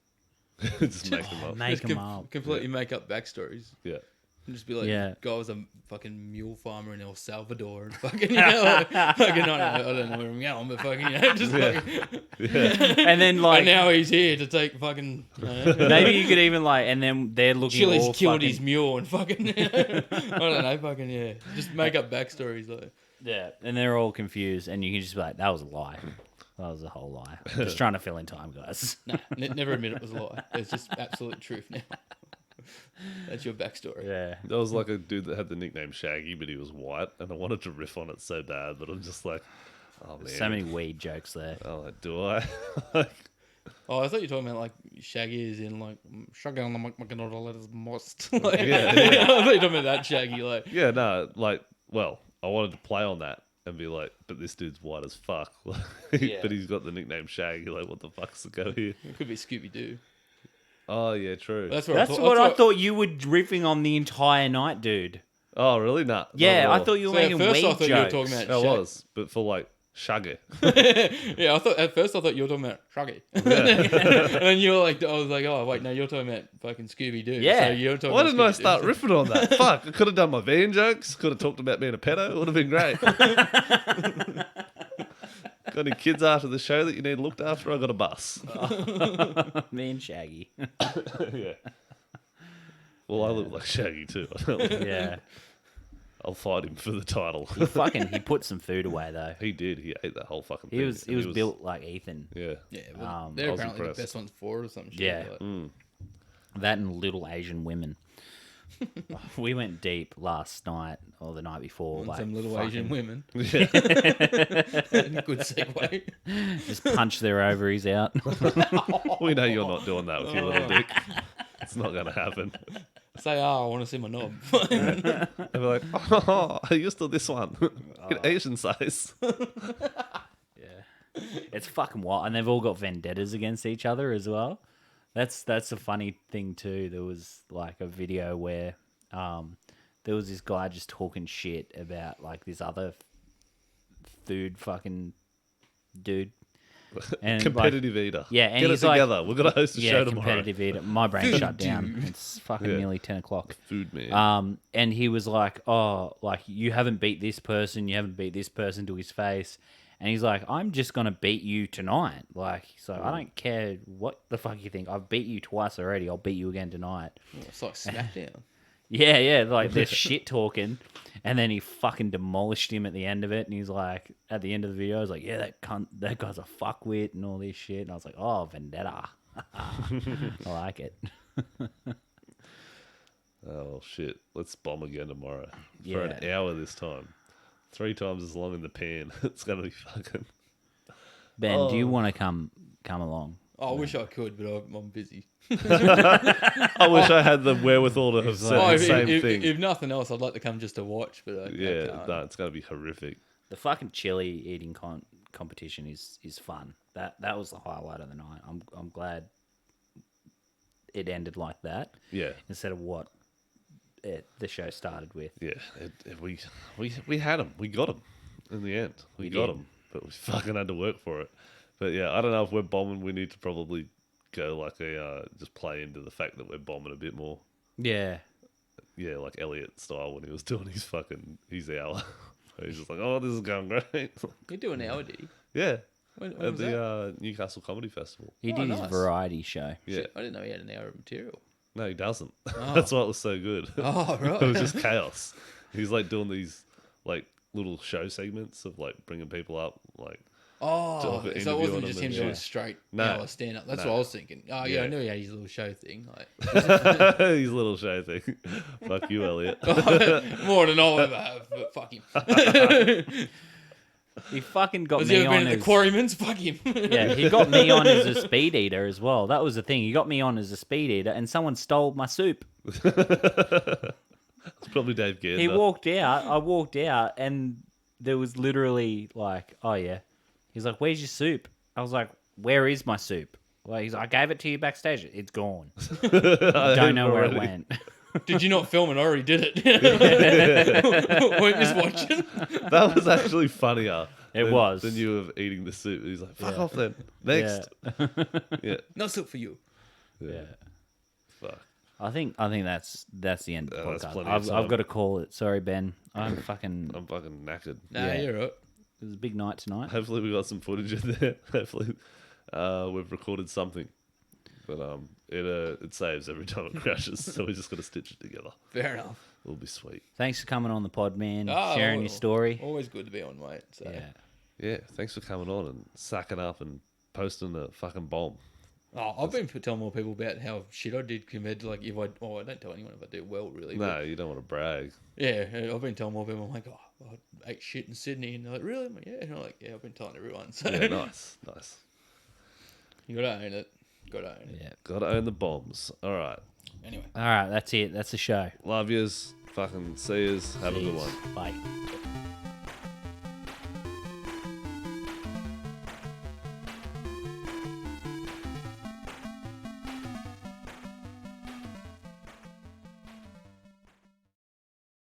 Just make them up. Make Just them up. Completely make up backstories. Yeah. And just be like, Yeah. guy was a fucking mule farmer in El Salvador, and fucking, you know, like, fucking, I don't know where I'm going, but fucking, you know, just fucking, And then like and now he's here to take fucking, maybe you could even like, and then they're looking Chile's all killed fucking, his mule and fucking, I don't know, fucking, yeah. Just make up backstories, like. yeah, and they're all confused, and you can just be like, that was a lie. That was a whole lie. Just trying to fill in time, guys. No, never admit it was a lie. It's just absolute truth now. That's your backstory. Yeah. There was like a dude that had the nickname Shaggy, but he was white, and I wanted to riff on it so bad, but I'm just like, oh man. So many weed jokes there. Oh, like, do I? Like, Oh, I thought you were talking about like Shaggy is in like Shaggy on the McNaughton letters most. Like, Yeah. I thought you were talking about that Shaggy. Like, yeah, no, like, well, I wanted to play on that and be like, but this dude's white as fuck. Yeah. But he's got the nickname Shaggy. Like, what the fuck's the go here? it could be Scooby Doo. Oh, yeah, true. That's what, That's what I thought you were riffing on the entire night, dude. Oh, really? Nah. not Yeah, at I all. thought you were So at making first weed I thought jokes. you were talking about I Shag- was, but for like Shaggy. Yeah, I thought at first I thought you were talking about Shaggy. And then you were like, I was like, oh wait, no, you're talking about fucking Scooby Doo. Yeah. So you're talking Why about didn't I Scooby-Doo. start riffing on that? Fuck, I could have done my van jokes. Could have talked about being a pedo. It would have been great. Got any kids after the show that you need looked after? I got a bus. Me and Shaggy. Yeah. Well, I look like Shaggy too. Yeah. I'll fight him for the title. He put some food away though. He did. He ate that whole fucking thing. He was and built like Ethan. Yeah. Yeah, well, they're I was apparently impressed. the best ones for it or some shit. Yeah. Like, That and little Asian women. We went deep last night or the night before. on Like some little fucking Asian women. Yeah. Good segue. just punch their ovaries out. We know you're not doing that with your little dick. It's not going to happen. Say, oh, I want to see my knob. They'll be like, oh, I used to this one. Get Asian size. Yeah, it's fucking wild, and they've all got vendettas against each other as well. That's a funny thing too. There was like a video where there was this guy just talking shit about like this other food fucking dude. And Competitive eater. Yeah, and Get it he's like- together. We're going to host a yeah, show tomorrow. competitive eater. My brain Food shut down. dude. It's fucking Yeah. nearly 10 o'clock. Food man. And he was like, oh, like, you haven't beat this person, you haven't beat this person to his face. And he's like, I'm just going to beat you tonight. Like, so I don't care what the fuck you think. I've beat you twice already. I'll beat you again tonight. It's like SmackDown. Yeah, like, they're shit talking. And then he fucking demolished him at the end of it. And he's like, at the end of the video, he's like, yeah, that guy's a fuckwit and all this shit. And I was like, oh, vendetta. I like it. Oh, shit. Let's bomb again tomorrow. For Yeah. an hour this time. 3 times as long in the pan. It's going to be fucking... Ben, do you want to come along? Oh, I wish I could, but I'm busy. I wish I had the wherewithal to have said Oh, the same thing. if nothing else, I'd like to come just to watch, but I Yeah, can't. no, it's going to be horrific. The fucking chili eating competition is fun. That was the highlight of the night. I'm glad it ended like that Yeah. instead of what the show started with. Yeah, we had him. We got him in the end. We got did. him, but we fucking had to work for it. But yeah, I don't know if we're bombing. We need to probably go like just play into the fact that we're bombing a bit more. Yeah. Yeah, like Elliot style when he was doing his hour. He's just like, oh, this is going great. You do an hour, do you? Yeah, When at was that? the Newcastle Comedy Festival. He Oh, did his nice. variety show. Yeah, Shit, I didn't know he had an hour of material. no, he doesn't. That's why it was so good. Oh, right. It was just chaos. He's like doing these like little show segments of like bringing people up, like Oh, to so it interview wasn't on just them him and doing shit. straight No. hour stand up. That's No. what I was thinking. Oh, yeah, Yeah. I knew he had his little show thing. Like, his little show thing. Fuck you, Elliot. more than I'll ever have, but fuck him. He fucking got Has he me ever on been at the as Quarryman's? Fuck him. yeah. He got me on as a speed eater as well. That was the thing. He got me on as a speed eater, and someone stole my soup. It's probably Dave Gander. He walked out. I walked out, and there was literally like, oh yeah. He's like, "Where's your soup?" I was like, "Where is my soup?" Like, he's like, "I gave it to you backstage. It's gone. Don't know where it went." Did you not film it? I already did it. Weren't just watching. That was actually funnier. Was. Than you of eating the soup. He's like, fuck off then. Next. Yeah. No soup for you. Yeah. Fuck. I think that's the end of the That's podcast. plenty of I've time. got to call it. Sorry, Ben. I'm fucking. I'm fucking knackered. Nah, Yeah. you're right. It was a big night tonight. Hopefully we got some footage in there. Hopefully we've recorded something. But it saves every time it crashes, so we just got to stitch it together. Fair enough. It'll be sweet. Thanks for coming on the pod, man. Oh, sharing your story. Always good to be on, mate. So. Yeah. Yeah, thanks for coming on and sacking up and posting a fucking bomb. Oh, I've been telling more people about how shit I did compared to like if I. Oh, I don't tell anyone if I do well, really. No, you don't want to brag. Yeah, I've been telling more people. I'm like, oh, I ate shit in Sydney, and they're like, really? I'm like, yeah. And I'm like, yeah, I've been telling everyone. So Yeah, nice. you gotta own it. Gotta own it. Yeah. Gotta own the bombs. All right. Anyway. All right, that's it. That's the show. Love yous. Fucking see yous. Have a good Cheers. one. Bye.